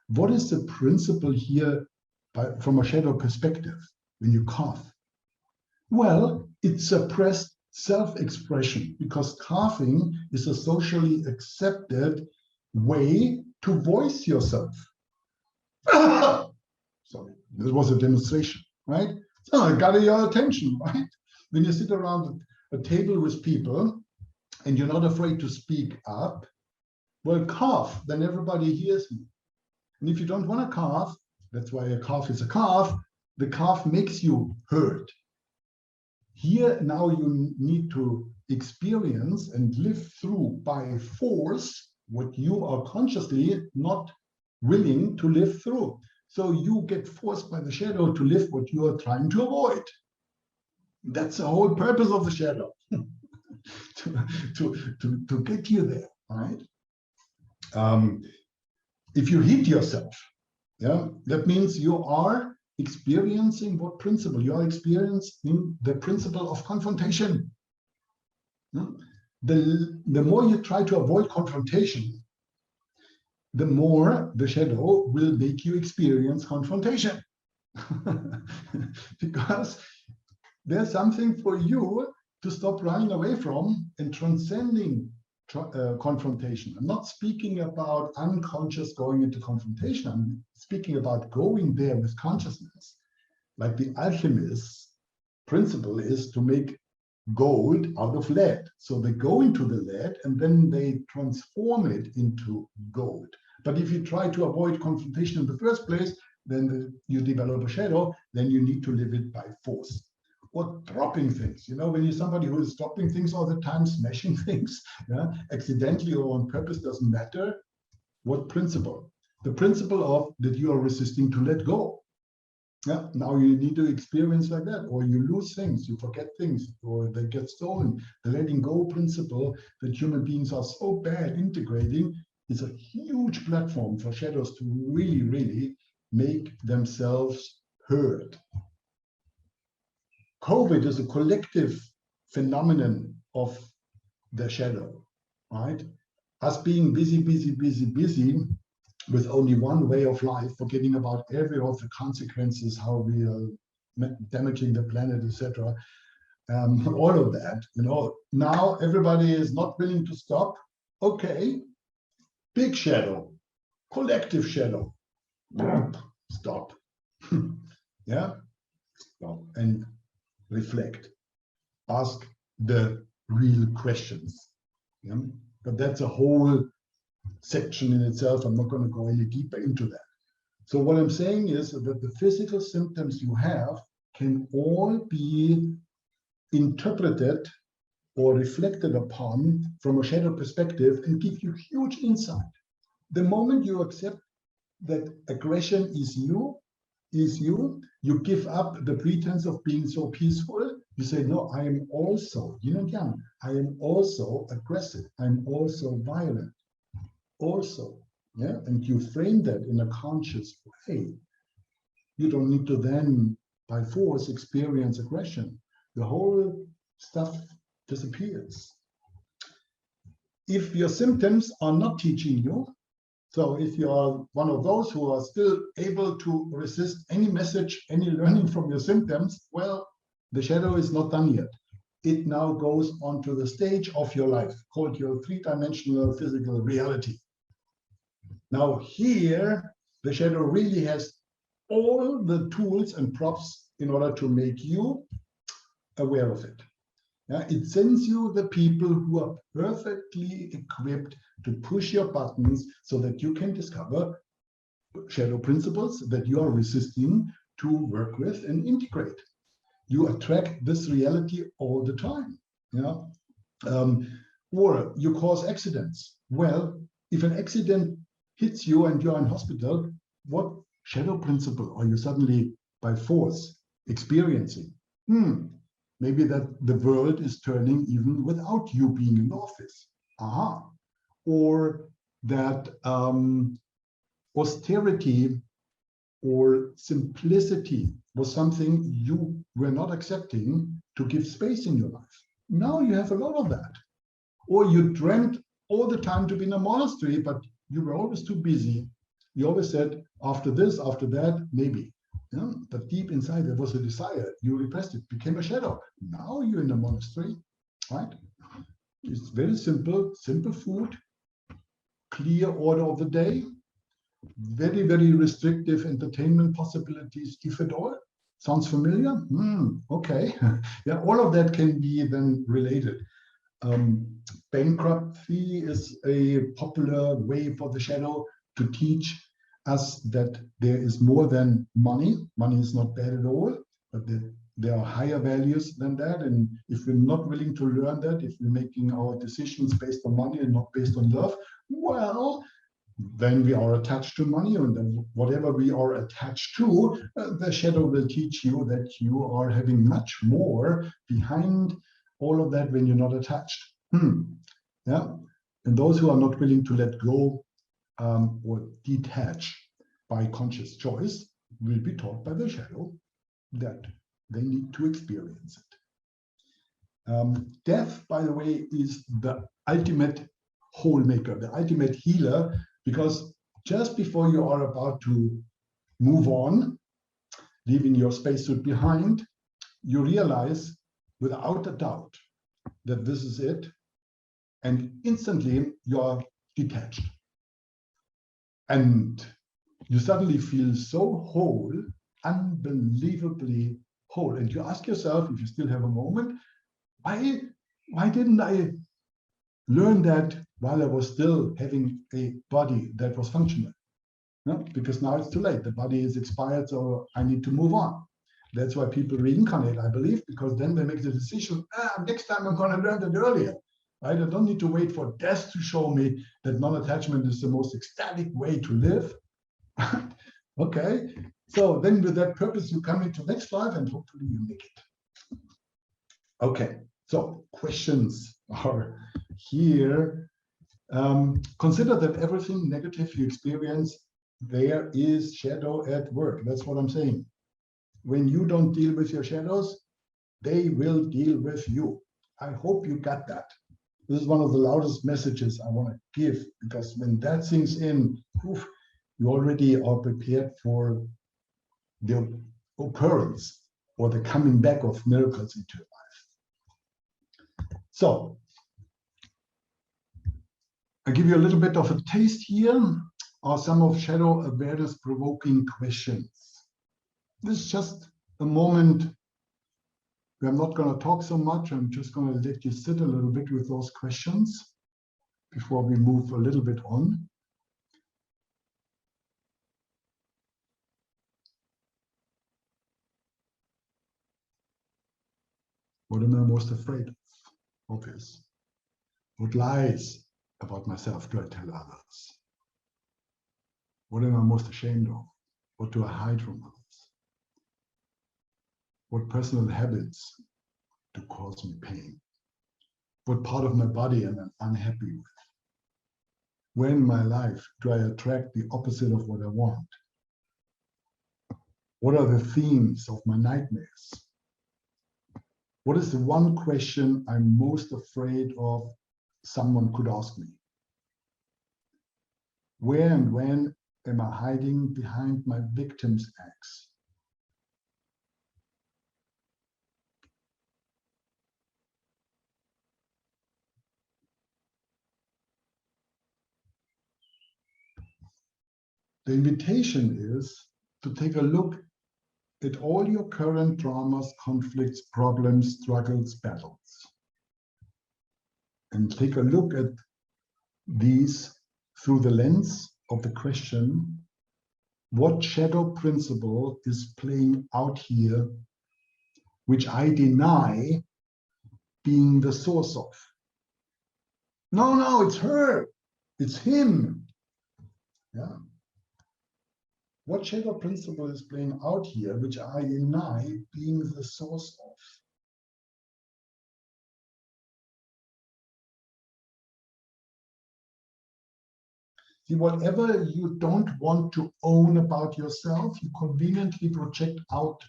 [SPEAKER 1] what is the principle here from a shadow perspective when you cough? Well, it's suppressed self-expression, because coughing is a socially accepted way to voice yourself. Sorry, this was a demonstration, right? So I got your attention, right? When you sit around a table with people and you're not afraid to speak up, well, cough, then everybody hears you. And if you don't want to cough, that's why a cough is a cough, the cough makes you heard. Here now you need to experience and live through by force what you are consciously not willing to live through. So you get forced by the shadow to live what you are trying to avoid. That's the whole purpose of the shadow, to get you there, right? If you hit yourself, yeah, that means you are experiencing what principle? You are experiencing the principle of confrontation. The more you try to avoid confrontation, the more the shadow will make you experience confrontation. Because there's something for you to stop running away from and transcending confrontation. I'm not speaking about unconscious going into confrontation. I'm speaking about going there with consciousness. Like the alchemist's principle is to make gold out of lead. So they go into the lead and then they transform it into gold. But if you try to avoid confrontation in the first place, then you develop a shadow, then you need to live it by force. Or dropping things. You know, when you're somebody who is dropping things all the time, smashing things, yeah, accidentally or on purpose, doesn't matter. What principle? The principle of that you are resisting to let go. Yeah, now you need to experience like that, or you lose things, you forget things, or they get stolen. The letting go principle that human beings are so bad integrating is a huge platform for shadows to really, really make themselves heard. COVID is a collective phenomenon of the shadow, right? Us being busy, busy, busy, busy with only one way of life, forgetting about every of the consequences, how we are damaging the planet, etc. All of that, you know, now everybody is not willing to stop. Okay, big shadow, collective shadow, stop. Yeah, stop and reflect, ask the real questions. Yeah? But that's a whole section in itself. I'm not going to go any deeper into that. So what I'm saying is that the physical symptoms you have can all be interpreted or reflected upon from a shadow perspective and give you huge insight. The moment you accept that aggression is you, you give up the pretense of being so peaceful. You say, no, I am also, yin and yang, I am also aggressive, I'm also violent, also, yeah, and you frame that in a conscious way. You don't need to then, by force, experience aggression. The whole stuff disappears. If your symptoms are not teaching you, so if you are one of those who are still able to resist any message, any learning from your symptoms, well, the shadow is not done yet. It now goes onto the stage of your life, called your three-dimensional physical reality. Now here, the shadow really has all the tools and props in order to make you aware of it. Yeah, it sends you the people who are perfectly equipped to push your buttons so that you can discover shadow principles that you are resisting to work with and integrate. You attract this reality all the time. Yeah? Or you cause accidents. Well, if an accident hits you and you're in hospital, what shadow principle are you suddenly by force experiencing. Maybe that the world is turning even without you being in the office. Aha. Or that austerity or simplicity was something you were not accepting to give space in your life. Now you have a lot of that. Or you dreamt all the time to be in a monastery, but you were always too busy. You always said, after this, after that, maybe. Yeah? But deep inside, there was a desire. You repressed it, became a shadow. Now you're in a monastery, right? It's very simple, simple food, clear order of the day, very, very restrictive entertainment possibilities, if at all. Sounds familiar? Okay. Yeah, all of that can be then related. Bankruptcy is a popular way for the shadow to teach us that there is more than money. Money is not bad at all, but there are higher values than that. And if we're not willing to learn that, if we're making our decisions based on money and not based on love, well, then we are attached to money, and then whatever we are attached to, the shadow will teach you that you are having much more behind all of that when you're not attached. Yeah, and those who are not willing to let go or detach by conscious choice will be taught by the shadow that they need to experience it. Death, by the way, is the ultimate whole maker, the ultimate healer, because just before you are about to move on, leaving your spacesuit behind, you realize without a doubt that this is it, and instantly you are detached. And you suddenly feel so whole, unbelievably whole. And you ask yourself, if you still have a moment, why didn't I learn that while I was still having a body that was functional? No? Because now it's too late. The body is expired, so I need to move on. That's why people reincarnate, I believe, because then they make the decision, next time I'm going to learn that earlier. Right? I don't need to wait for death to show me that non-attachment is the most ecstatic way to live. Okay, so then with that purpose, you come into next life and hopefully you make it. Okay, so questions are here. Consider that everything negative you experience, there is shadow at work. That's what I'm saying. When you don't deal with your shadows, they will deal with you. I hope you got that. This is one of the loudest messages I want to give, because when that sinks in, you already are prepared for the occurrence or the coming back of miracles into your life. So, I give you a little bit of a taste here, are some of shadow awareness provoking questions. This is just a moment where I'm not going to talk so much. I'm just going to let you sit a little bit with those questions before we move a little bit on. What am I most afraid of? Obvious. What lies about myself do I tell others? What am I most ashamed of? What do I hide from others? What personal habits do cause me pain? What part of my body am I unhappy with? Where in my life do I attract the opposite of what I want? What are the themes of my nightmares? What is the one question I'm most afraid of someone could ask me? Where and when am I hiding behind my victim's acts? The invitation is to take a look at all your current dramas, conflicts, problems, struggles, battles. And take a look at these through the lens of the question, what shadow principle is playing out here, which I deny being the source of? No, it's her, it's him. Yeah. What shadow principle is playing out here, which I deny being the source of? See, whatever you don't want to own about yourself, you conveniently project out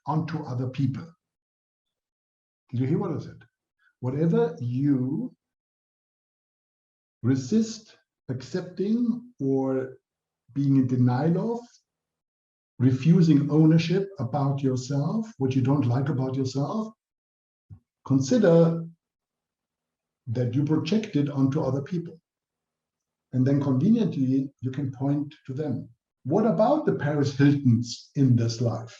[SPEAKER 1] onto other people. Did you hear what I said? Whatever you resist accepting or being in denial of, refusing ownership about yourself, what you don't like about yourself, consider that you project it onto other people. And then conveniently, you can point to them. What about the Paris Hiltons in this life?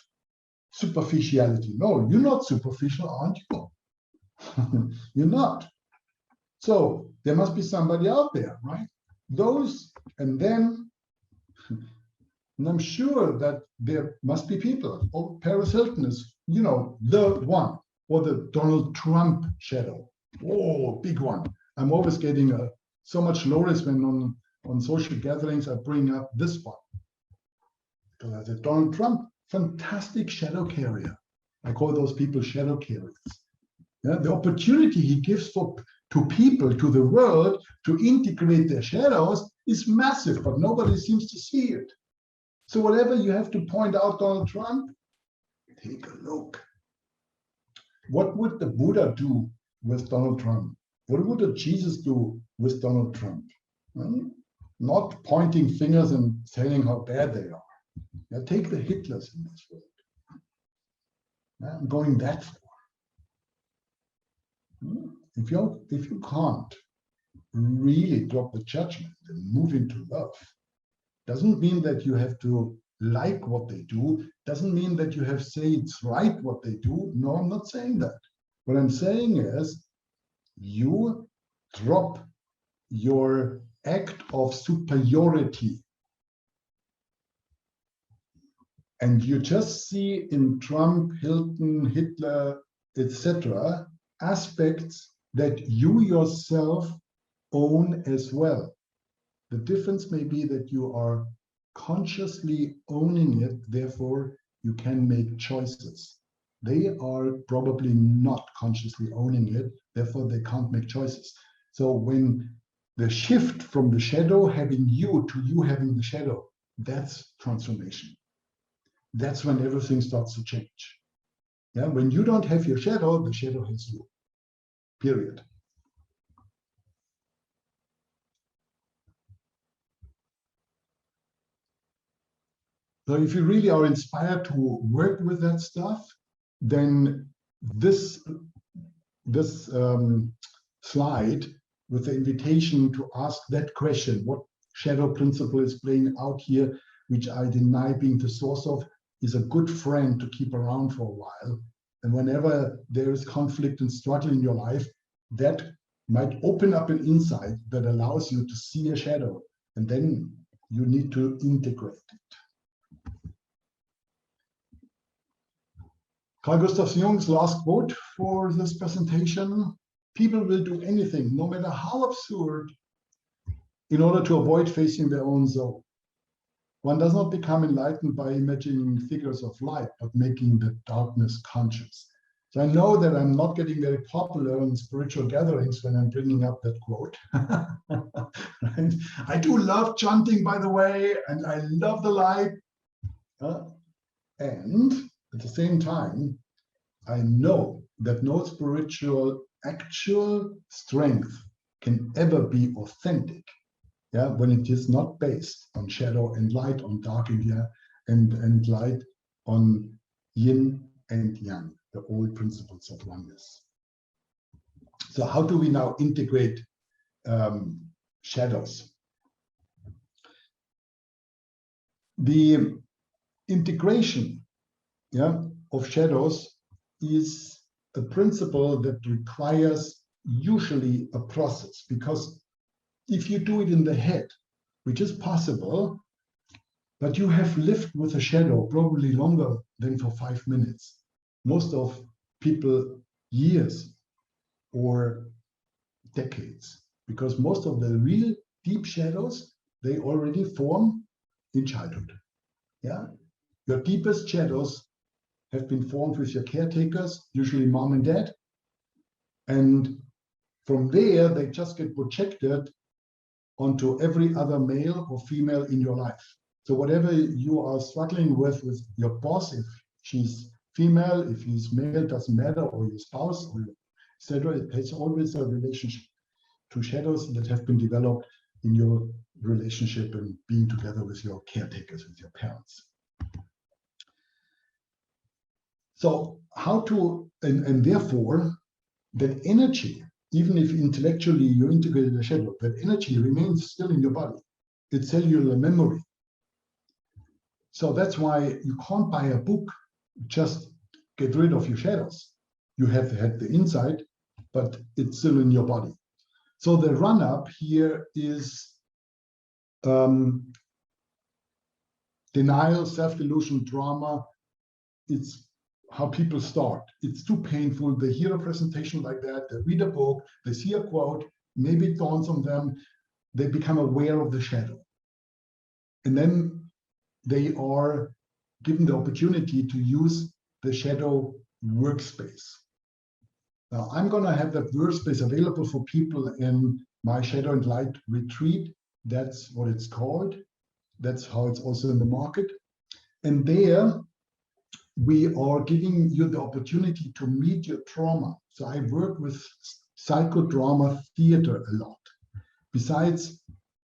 [SPEAKER 1] Superficiality. No, you're not superficial, aren't you? You're not. So there must be somebody out there, right? Those, and then, and I'm sure that there must be people. Oh, Paris Hilton is, you know, the one, or the Donald Trump shadow. Oh, big one. I'm always getting so much notice when on social gatherings I bring up this one. Because I said, Donald Trump, fantastic shadow carrier. I call those people shadow carriers. Yeah, the opportunity he gives to people, to the world, to integrate their shadows is massive, but nobody seems to see it. So whatever you have to point out Donald Trump, take a look. What would the Buddha do with Donald Trump? What would Jesus do with Donald Trump? Not pointing fingers and saying how bad they are. Yeah, take the Hitlers in this world. Yeah, I'm going that far. If you can't really drop the judgment and move into love, doesn't mean that you have to like what they do, doesn't mean that you have to say it's right what they do. No, I'm not saying that. What I'm saying is you drop your act of superiority and you just see in Trump, Hilton, Hitler, etc., aspects that you yourself own as well. The difference may be that you are consciously owning it, therefore you can make choices. They are probably not consciously owning it, therefore they can't make choices. So when the shift from the shadow having you to you having the shadow, that's transformation. That's when everything starts to change. Yeah, when you don't have your shadow, the shadow has you. Period. So if you really are inspired to work with that stuff, then this slide with the invitation to ask that question, what shadow principle is playing out here, which I deny being the source of, is a good friend to keep around for a while. And whenever there is conflict and struggle in your life, that might open up an insight that allows you to see a shadow, and then you need to integrate it. Carl Gustav Jung's last quote for this presentation: people will do anything, no matter how absurd, in order to avoid facing their own soul. One does not become enlightened by imagining figures of light, but making the darkness conscious. So I know that I'm not getting very popular in spiritual gatherings when I'm bringing up that quote. Right? I do love chanting, by the way, and I love the light. And at the same time, I know that no spiritual actual strength can ever be authentic, yeah, when it is not based on shadow and light, on dark and light, on yin and yang, the old principles of oneness. So how do we now integrate shadows? The integration, yeah, of shadows is a principle that requires usually a process, because if you do it in the head, which is possible, but you have lived with a shadow probably longer than for 5 minutes. Most of people years or decades, because most of the real deep shadows, they already form in childhood. Yeah, your deepest shadows have been formed with your caretakers, usually mom and dad, and from there they just get projected onto every other male or female in your life. So whatever you are struggling with your boss, if she's female, if he's male, doesn't matter, or your spouse, or etc., it has always a relationship to shadows that have been developed in your relationship and being together with your caretakers, with your parents. So how to, and therefore, that energy, even if intellectually you integrated a shadow, that energy remains still in your body. It's cellular memory. So that's why you can't buy a book, just get rid of your shadows. You have had the insight, but it's still in your body. So the run-up here is denial, self-delusion, drama. It's how people start. It's too painful. They hear a presentation like that, they read a book, they see a quote, maybe it dawns on them, they become aware of the shadow. And then they are given the opportunity to use the shadow workspace. Now, I'm going to have that workspace available for people in my Shadow and Light retreat. That's what it's called. That's how it's also in the market. And there, we are giving you the opportunity to meet your trauma. So I work with psychodrama theater a lot. Besides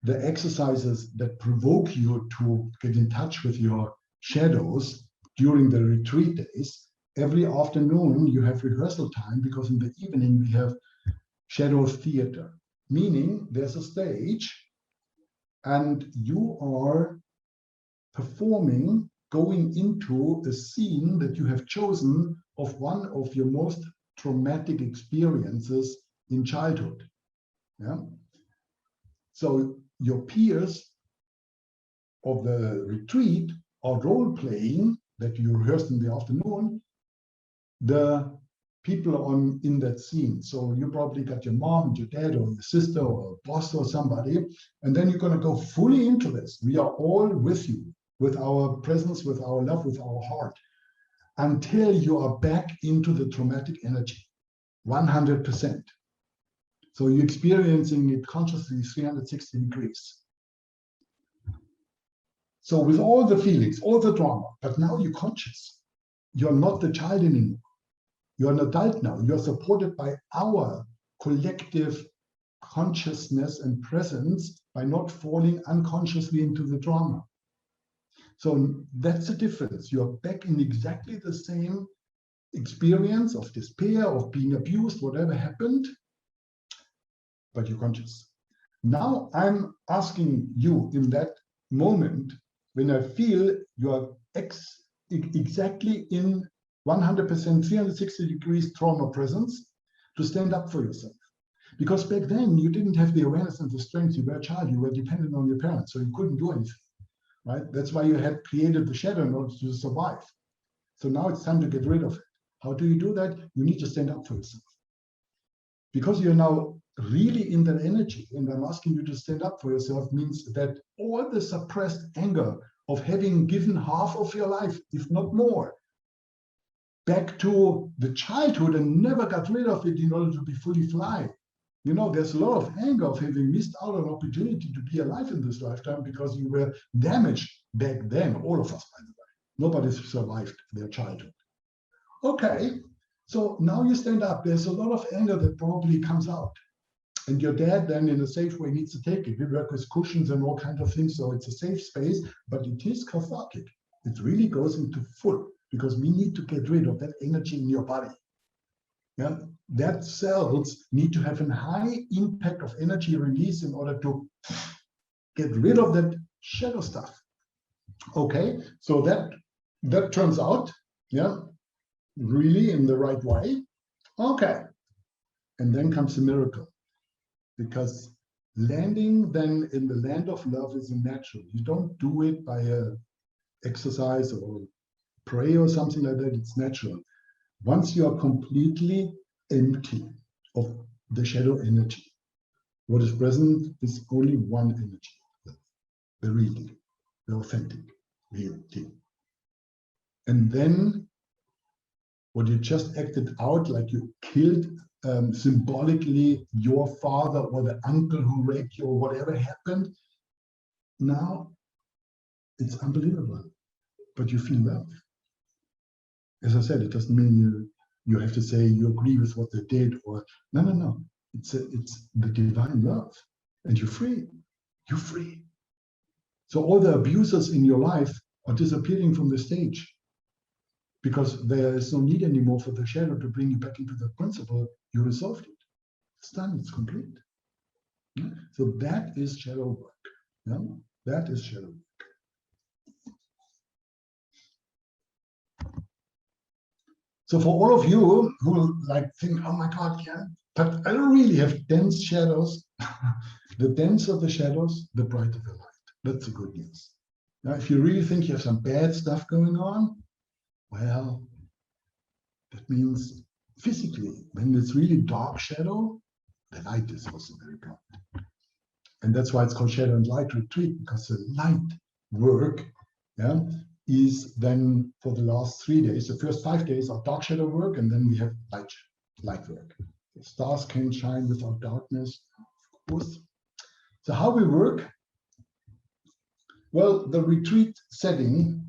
[SPEAKER 1] the exercises that provoke you to get in touch with your shadows during the retreat days, every afternoon you have rehearsal time, because in the evening we have shadow theater, meaning there's a stage and you are performing, going into a scene that you have chosen of one of your most traumatic experiences in childhood. Yeah. So your peers of the retreat are role-playing that you rehearsed in the afternoon, the people in that scene. So you probably got your mom and your dad or your sister or a boss or somebody, and then you're going to go fully into this. We are all with you, with our presence, with our love, with our heart, until you are back into the traumatic energy, 100%. So you're experiencing it consciously 360 degrees. So with all the feelings, all the drama, but now you're conscious. You're not the child anymore. You're an adult now. You're supported by our collective consciousness and presence by not falling unconsciously into the drama. So that's the difference. You're back in exactly the same experience of despair, of being abused, whatever happened, but you're conscious. Now I'm asking you in that moment, when I feel you're exactly in 100%, 360 degrees trauma presence, to stand up for yourself. Because back then you didn't have the awareness and the strength. You were a child, you were dependent on your parents, so you couldn't do anything, right? That's why you had created the shadow in order to survive. So now it's time to get rid of it. How do you do that? You need to stand up for yourself. Because you're now really in that energy, and I'm asking you to stand up for yourself, means that all the suppressed anger of having given half of your life, if not more, back to the childhood and never got rid of it in order to be fully fly. You know, there's a lot of anger of having missed out on an opportunity to be alive in this lifetime because you were damaged back then, all of us, by the way. Nobody survived their childhood. Okay, so now you stand up. There's a lot of anger that probably comes out. And your dad then in a safe way needs to take it. We work with cushions and all kinds of things, so it's a safe space, but it is cathartic. It really goes into full, because we need to get rid of that energy in your body. Yeah, that cells need to have a high impact of energy release in order to get rid of that shadow stuff. Okay, so that turns out, yeah, really in the right way. Okay, and then comes the miracle, because landing then in the land of love is natural. You don't do it by a exercise or pray or something like that. It's natural. Once you are completely empty of the shadow energy, what is present is only one energy, the real, the authentic. real thing. And then what you just acted out, like you killed symbolically your father or the uncle who raped you or whatever happened, now it's unbelievable, but you feel love. As I said, it doesn't mean you have to say you agree with what they did, or no. It's the divine love, and you're free. You're free. So all the abusers in your life are disappearing from the stage, because there is no need anymore for the shadow to bring you back into the principle. You resolved it. It's done. It's complete. Yeah? So that is shadow work. Yeah? That is shadow work. So for all of you who like think, oh my God, yeah, but I don't really have dense shadows. The denser the shadows, the brighter the light. That's the good news. Now, if you really think you have some bad stuff going on, well, that means physically, when it's really dark shadow, the light is also very bright. And that's why it's called shadow and light retreat, because the light work, yeah, is then for the last 3 days. The first 5 days are dark shadow work, and then we have light work. The stars can shine without darkness, of course. So how we work? Well, the retreat setting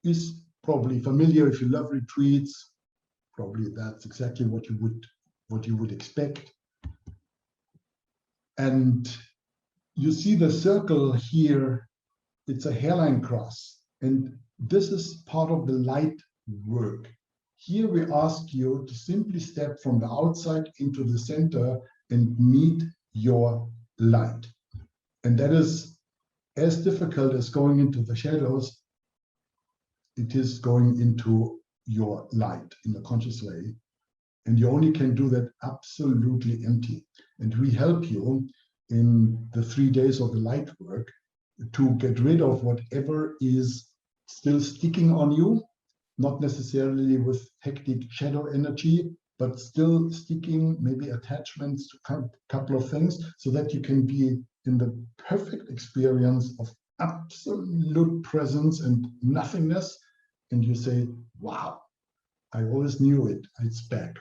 [SPEAKER 1] is probably familiar. If you love retreats, probably that's exactly what you would expect. And you see the circle here, it's a hairline cross. And this is part of the light work. Here we ask you to simply step from the outside into the center and meet your light. And that is as difficult as going into the shadows. It is going into your light in a conscious way. And you only can do that absolutely empty. And we help you in the 3 days of the light work to get rid of whatever is still sticking on you, not necessarily with hectic shadow energy, but still sticking, maybe attachments to a couple of things, so that you can be in the perfect experience of absolute presence and nothingness. And you say, wow, I always knew it. It's back.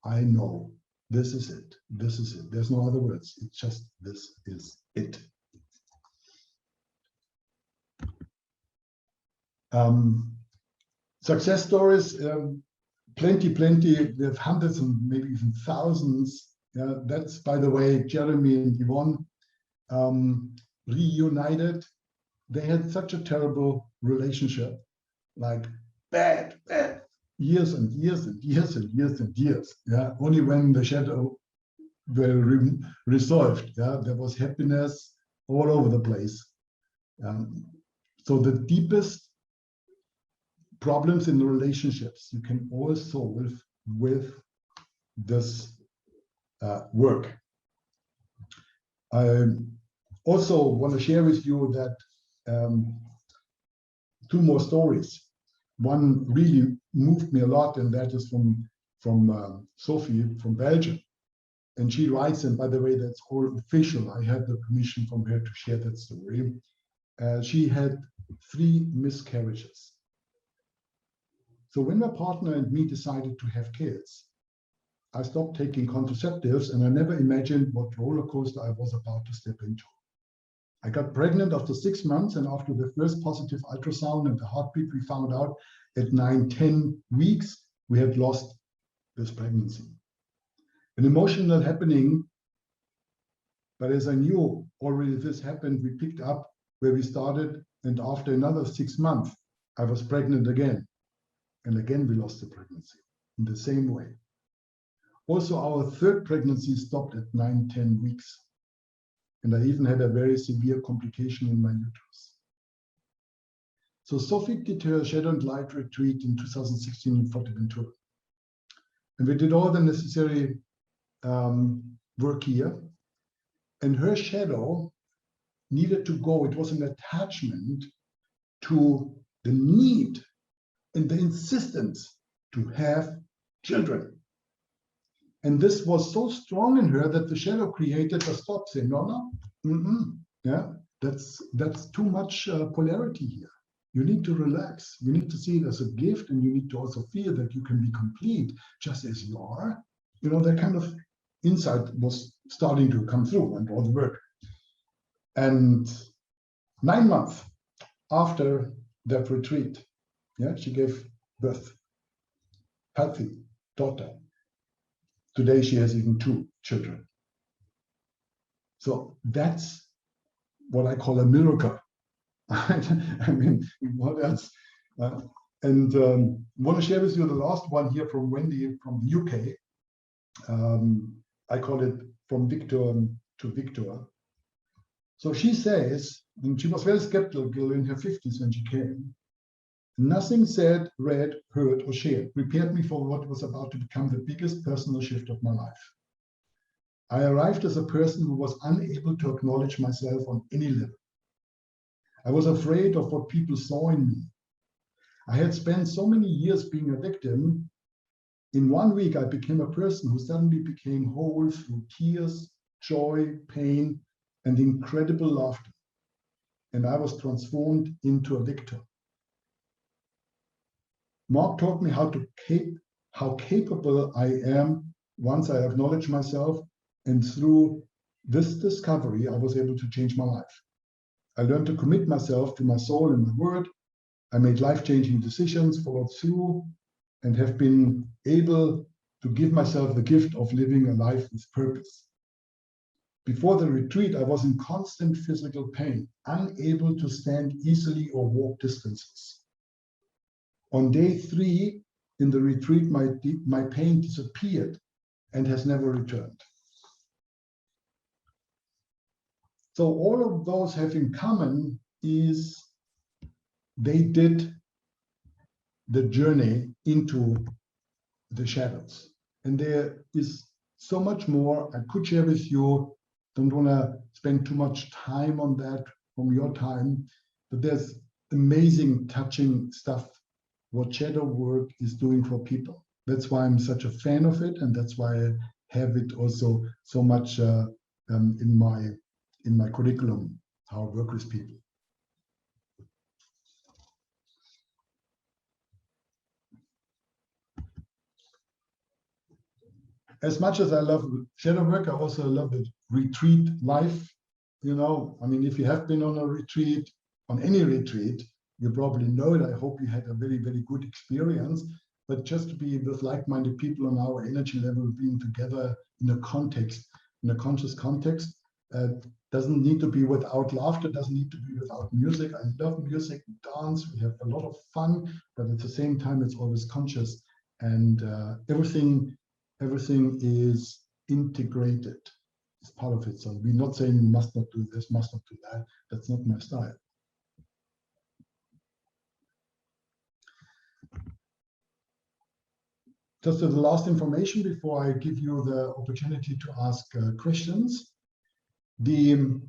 [SPEAKER 1] I know. This is it. This is it. There's no other words. It's just, this is it. Success stories, plenty. We have hundreds and maybe even thousands. Yeah, that's, by the way, Jeremy and Yvonne reunited. They had such a terrible relationship, like bad, years and years. Yeah, only when the shadow were resolved, yeah, there was happiness all over the place. So the deepest problems in the relationships you can all solve with this work. I also want to share with you that 2 more stories. One really moved me a lot, and that is from Sophie from Belgium. And she writes, and by the way, that's all official. I had the permission from her to share that story. She had 3 miscarriages. So when my partner and me decided to have kids, I stopped taking contraceptives, and I never imagined what roller coaster I was about to step into. I got pregnant after 6 months, and after the first positive ultrasound and the heartbeat, we found out at 9-10 weeks, we had lost this pregnancy. An emotional happening, but as I knew already this happened, we picked up where we started, and after another 6 months, I was pregnant again. And again, we lost the pregnancy in the same way. Also, our 3rd pregnancy stopped at 9-10 weeks. And I even had a very severe complication in my uterus. So Sophie did her shadow and light retreat in 2016 in Fuerteventura. And we did all the necessary work here. And her shadow needed to go. It was an attachment to the need and the insistence to have children. And this was so strong in her that the shadow created a stop, saying, no, yeah, that's too much polarity here. You need to relax. You need to see it as a gift, and you need to also feel that you can be complete just as you are. You know, that kind of insight was starting to come through and all the work. And 9 months after that retreat, yeah, she gave birth, healthy daughter. Today she has even 2 children. So that's what I call a miracle. I mean, what else? And I want to share with you the last one here from Wendy from the UK. I call it From Victor to Victor. So she says, and she was very skeptical in her 50s when she came, nothing said, read, heard, or shared prepared me for what was about to become the biggest personal shift of my life. I arrived as a person who was unable to acknowledge myself on any level. I was afraid of what people saw in me. I had spent so many years being a victim. In 1 week, I became a person who suddenly became whole through tears, joy, pain, and incredible laughter. And I was transformed into a victor. Marc taught me how capable I am once I acknowledge myself, and through this discovery, I was able to change my life. I learned to commit myself to my soul and my word. I made life-changing decisions, followed through, and have been able to give myself the gift of living a life with purpose. Before the retreat, I was in constant physical pain, unable to stand easily or walk distances. On day 3 in the retreat, my pain disappeared and has never returned. So all of those have in common is they did the journey into the shadows. And there is so much more I could share with you. Don't want to spend too much time on that from your time, but there's amazing, touching stuff what shadow work is doing for people. That's why I'm such a fan of it, and that's why I have it also so much in my curriculum, how I work with people. As much as I love shadow work, I also love the retreat life. You know, I mean, if you have been on a retreat, on any retreat, you probably know it. I hope you had a very, very good experience. But just to be with like-minded people on our energy level, being together in a context, in a conscious context, doesn't need to be without laughter, doesn't need to be without music. I love music and dance. We have a lot of fun, but at the same time, it's always conscious, and everything is integrated. It's part of it. So we're not saying you must not do this, must not do that. That's not my style. Just the last information before I give you the opportunity to ask questions. The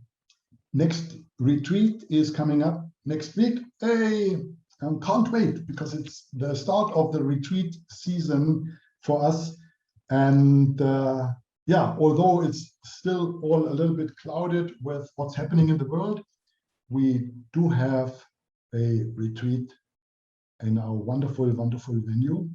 [SPEAKER 1] next retreat is coming up next week. Hey, I can't wait because it's the start of the retreat season for us. And yeah, although it's still all a little bit clouded with what's happening in the world, we do have a retreat in our wonderful, wonderful venue.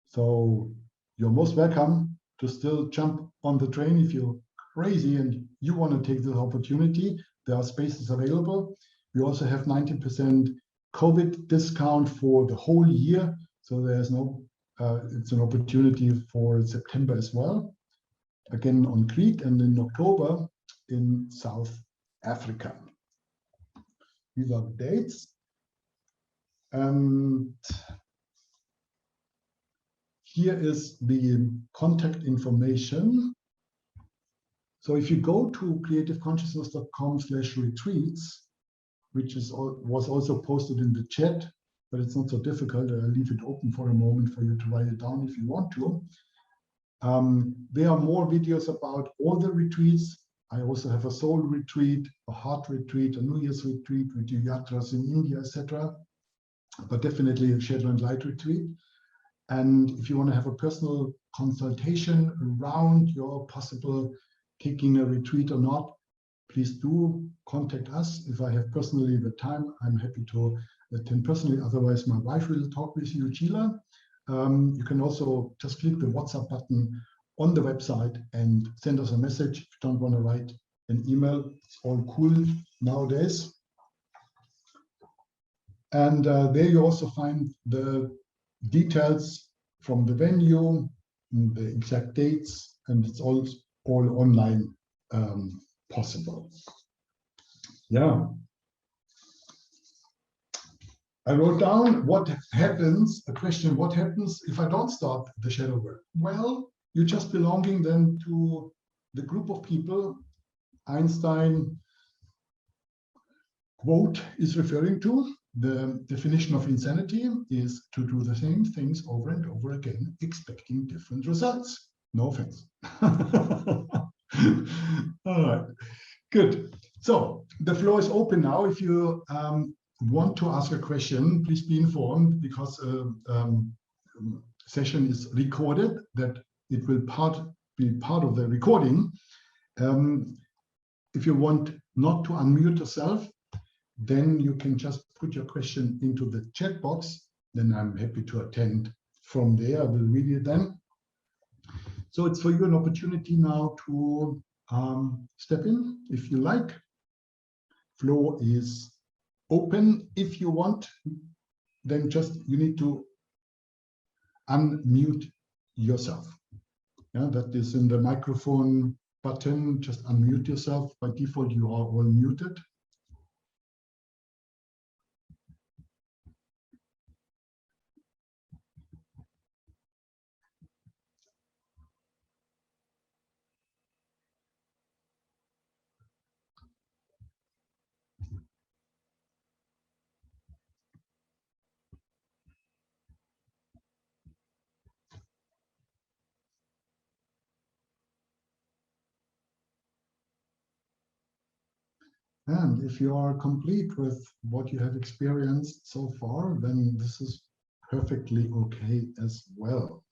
[SPEAKER 1] So you're most welcome to still jump on the train if you're crazy and you want to take this opportunity. There are spaces available. We also have 90% COVID discount for the whole year. So there's no, it's an opportunity for September as well. Again on Crete, and in October in South Africa. These are the dates. And here is the contact information. So if you go to creativeconsciousness.com/retreats, which was also posted in the chat, but it's not so difficult. I'll leave it open for a moment for you to write it down if you want to. There are more videos about all the retreats. I also have a soul retreat, a heart retreat, a New Year's retreat. We do yatras in India, etc. But definitely a shadow and light retreat. And if you want to have a personal consultation around your possible taking a retreat or not, please do contact us. If I have personally the time, I'm happy to attend personally. Otherwise, my wife will talk with you, Sheila. You can also just click the WhatsApp button on the website and send us a message. If you don't want to write an email, it's all cool nowadays. And there you also find the details from the venue, the exact dates, and it's all online possible. Yeah. I wrote down what happens, a question, what happens if I don't start the shadow work? Well, you're just belonging then to the group of people Einstein quote is referring to. The definition of insanity is to do the same things over and over again, expecting different results. No offense. All right, good. So the floor is open now. If you want to ask a question, please be informed, because session is recorded, that it will be part of the recording. If you want not to unmute yourself, then you can just put your question into the chat box. Then I'm happy to attend from there. I will read it then. So it's for you an opportunity now to step in if you like. Floor is open. If you want, then just you need to unmute yourself. Yeah, that is in the microphone button. Just unmute yourself. By default, you are all muted. And if you are complete with what you have experienced so far, then this is perfectly okay as well.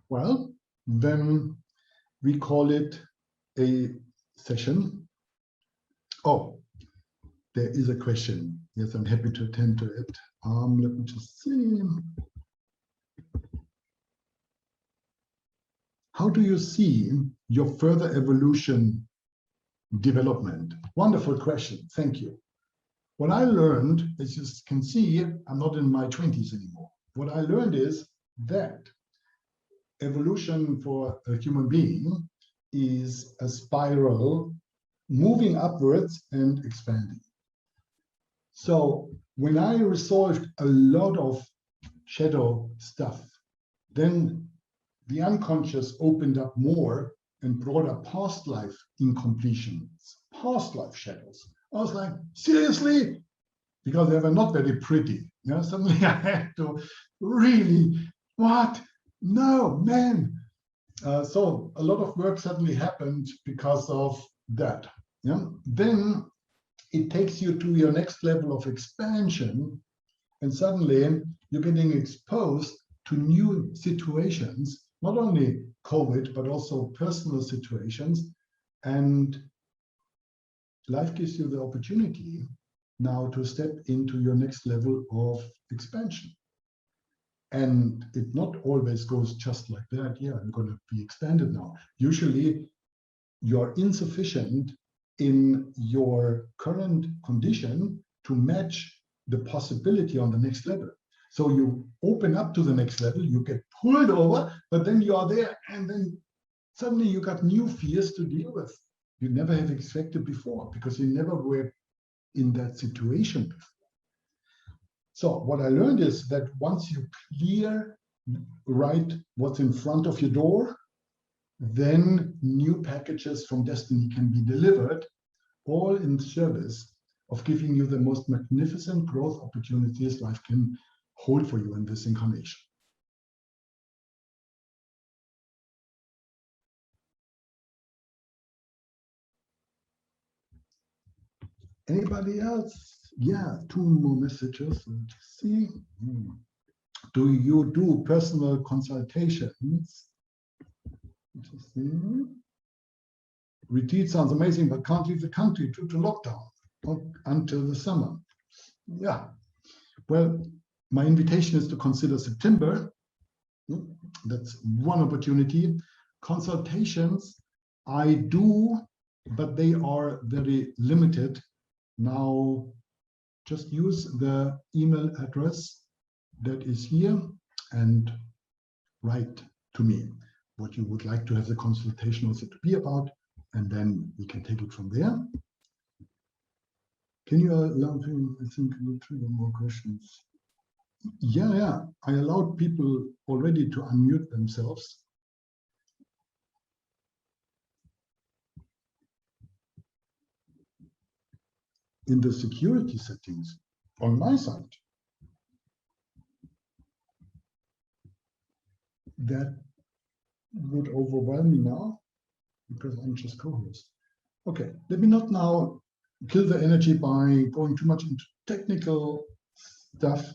[SPEAKER 1] Well, then we call it a session. Oh, there is a question. Yes, I'm happy to attend to it. Let me just see. How do you see your further evolution development? Wonderful question. Thank you. What I learned, as you can see, I'm not in my 20s anymore. What I learned is that evolution for a human being is a spiral moving upwards and expanding. So when I resolved a lot of shadow stuff, then the unconscious opened up more and brought up past life incompletions, past life shadows. I was like, seriously? Because they were not very pretty. You know, suddenly I had to really, what? No, man. So a lot of work suddenly happened because of that. Yeah? Then it takes you to your next level of expansion, and suddenly you're getting exposed to new situations, not only COVID, but also personal situations. And life gives you the opportunity now to step into your next level of expansion. And it not always goes just like that. Yeah, I'm going to be expanded now. Usually you're insufficient in your current condition to match the possibility on the next level. So you open up to the next level, you get pulled over, but then you are there, and then suddenly you got new fears to deal with. You never have expected before, because you never were in that situation before. So what I learned is that once you clear right what's in front of your door, then new packages from destiny can be delivered, all in service of giving you the most magnificent growth opportunities life can hold for you in this incarnation. Anybody else? Yeah, 2 more messages. Let's see. Do you do personal consultations? Interesting. Retreat sounds amazing, but can't leave the country due to lockdown until the summer. Yeah. Well, my invitation is to consider September. That's one opportunity. Consultations, I do, but they are very limited. Now, just use the email address that is here and write to me what you would like to have the consultation also to be about, and then we can take it from there. Can you allow me, I think, we'll trigger more questions. Yeah, I allowed people already to unmute themselves. In the security settings on my side, that would overwhelm me now because I'm just co-host. Okay, let me not now kill the energy by going too much into technical stuff.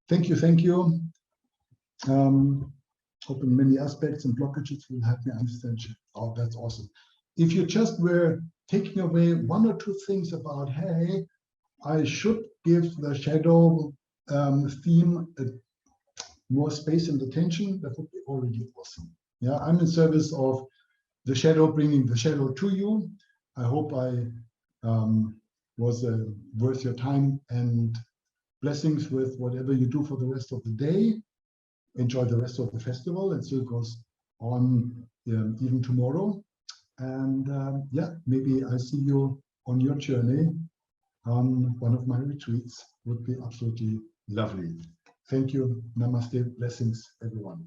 [SPEAKER 1] Thank you. Open many aspects and blockages will help me understand. Oh, that's awesome. If you just were taking away 1 or 2 things about, hey, I should give the shadow theme more space and attention, that would be already awesome. Yeah, I'm in service of the shadow, bringing the shadow to you. I hope I was worth your time, and blessings with whatever you do for the rest of the day. Enjoy the rest of the festival. It still goes on even tomorrow. And yeah, maybe I see you on your journey on one of my retreats. Would be absolutely lovely. Thank you. Namaste. Blessings, everyone.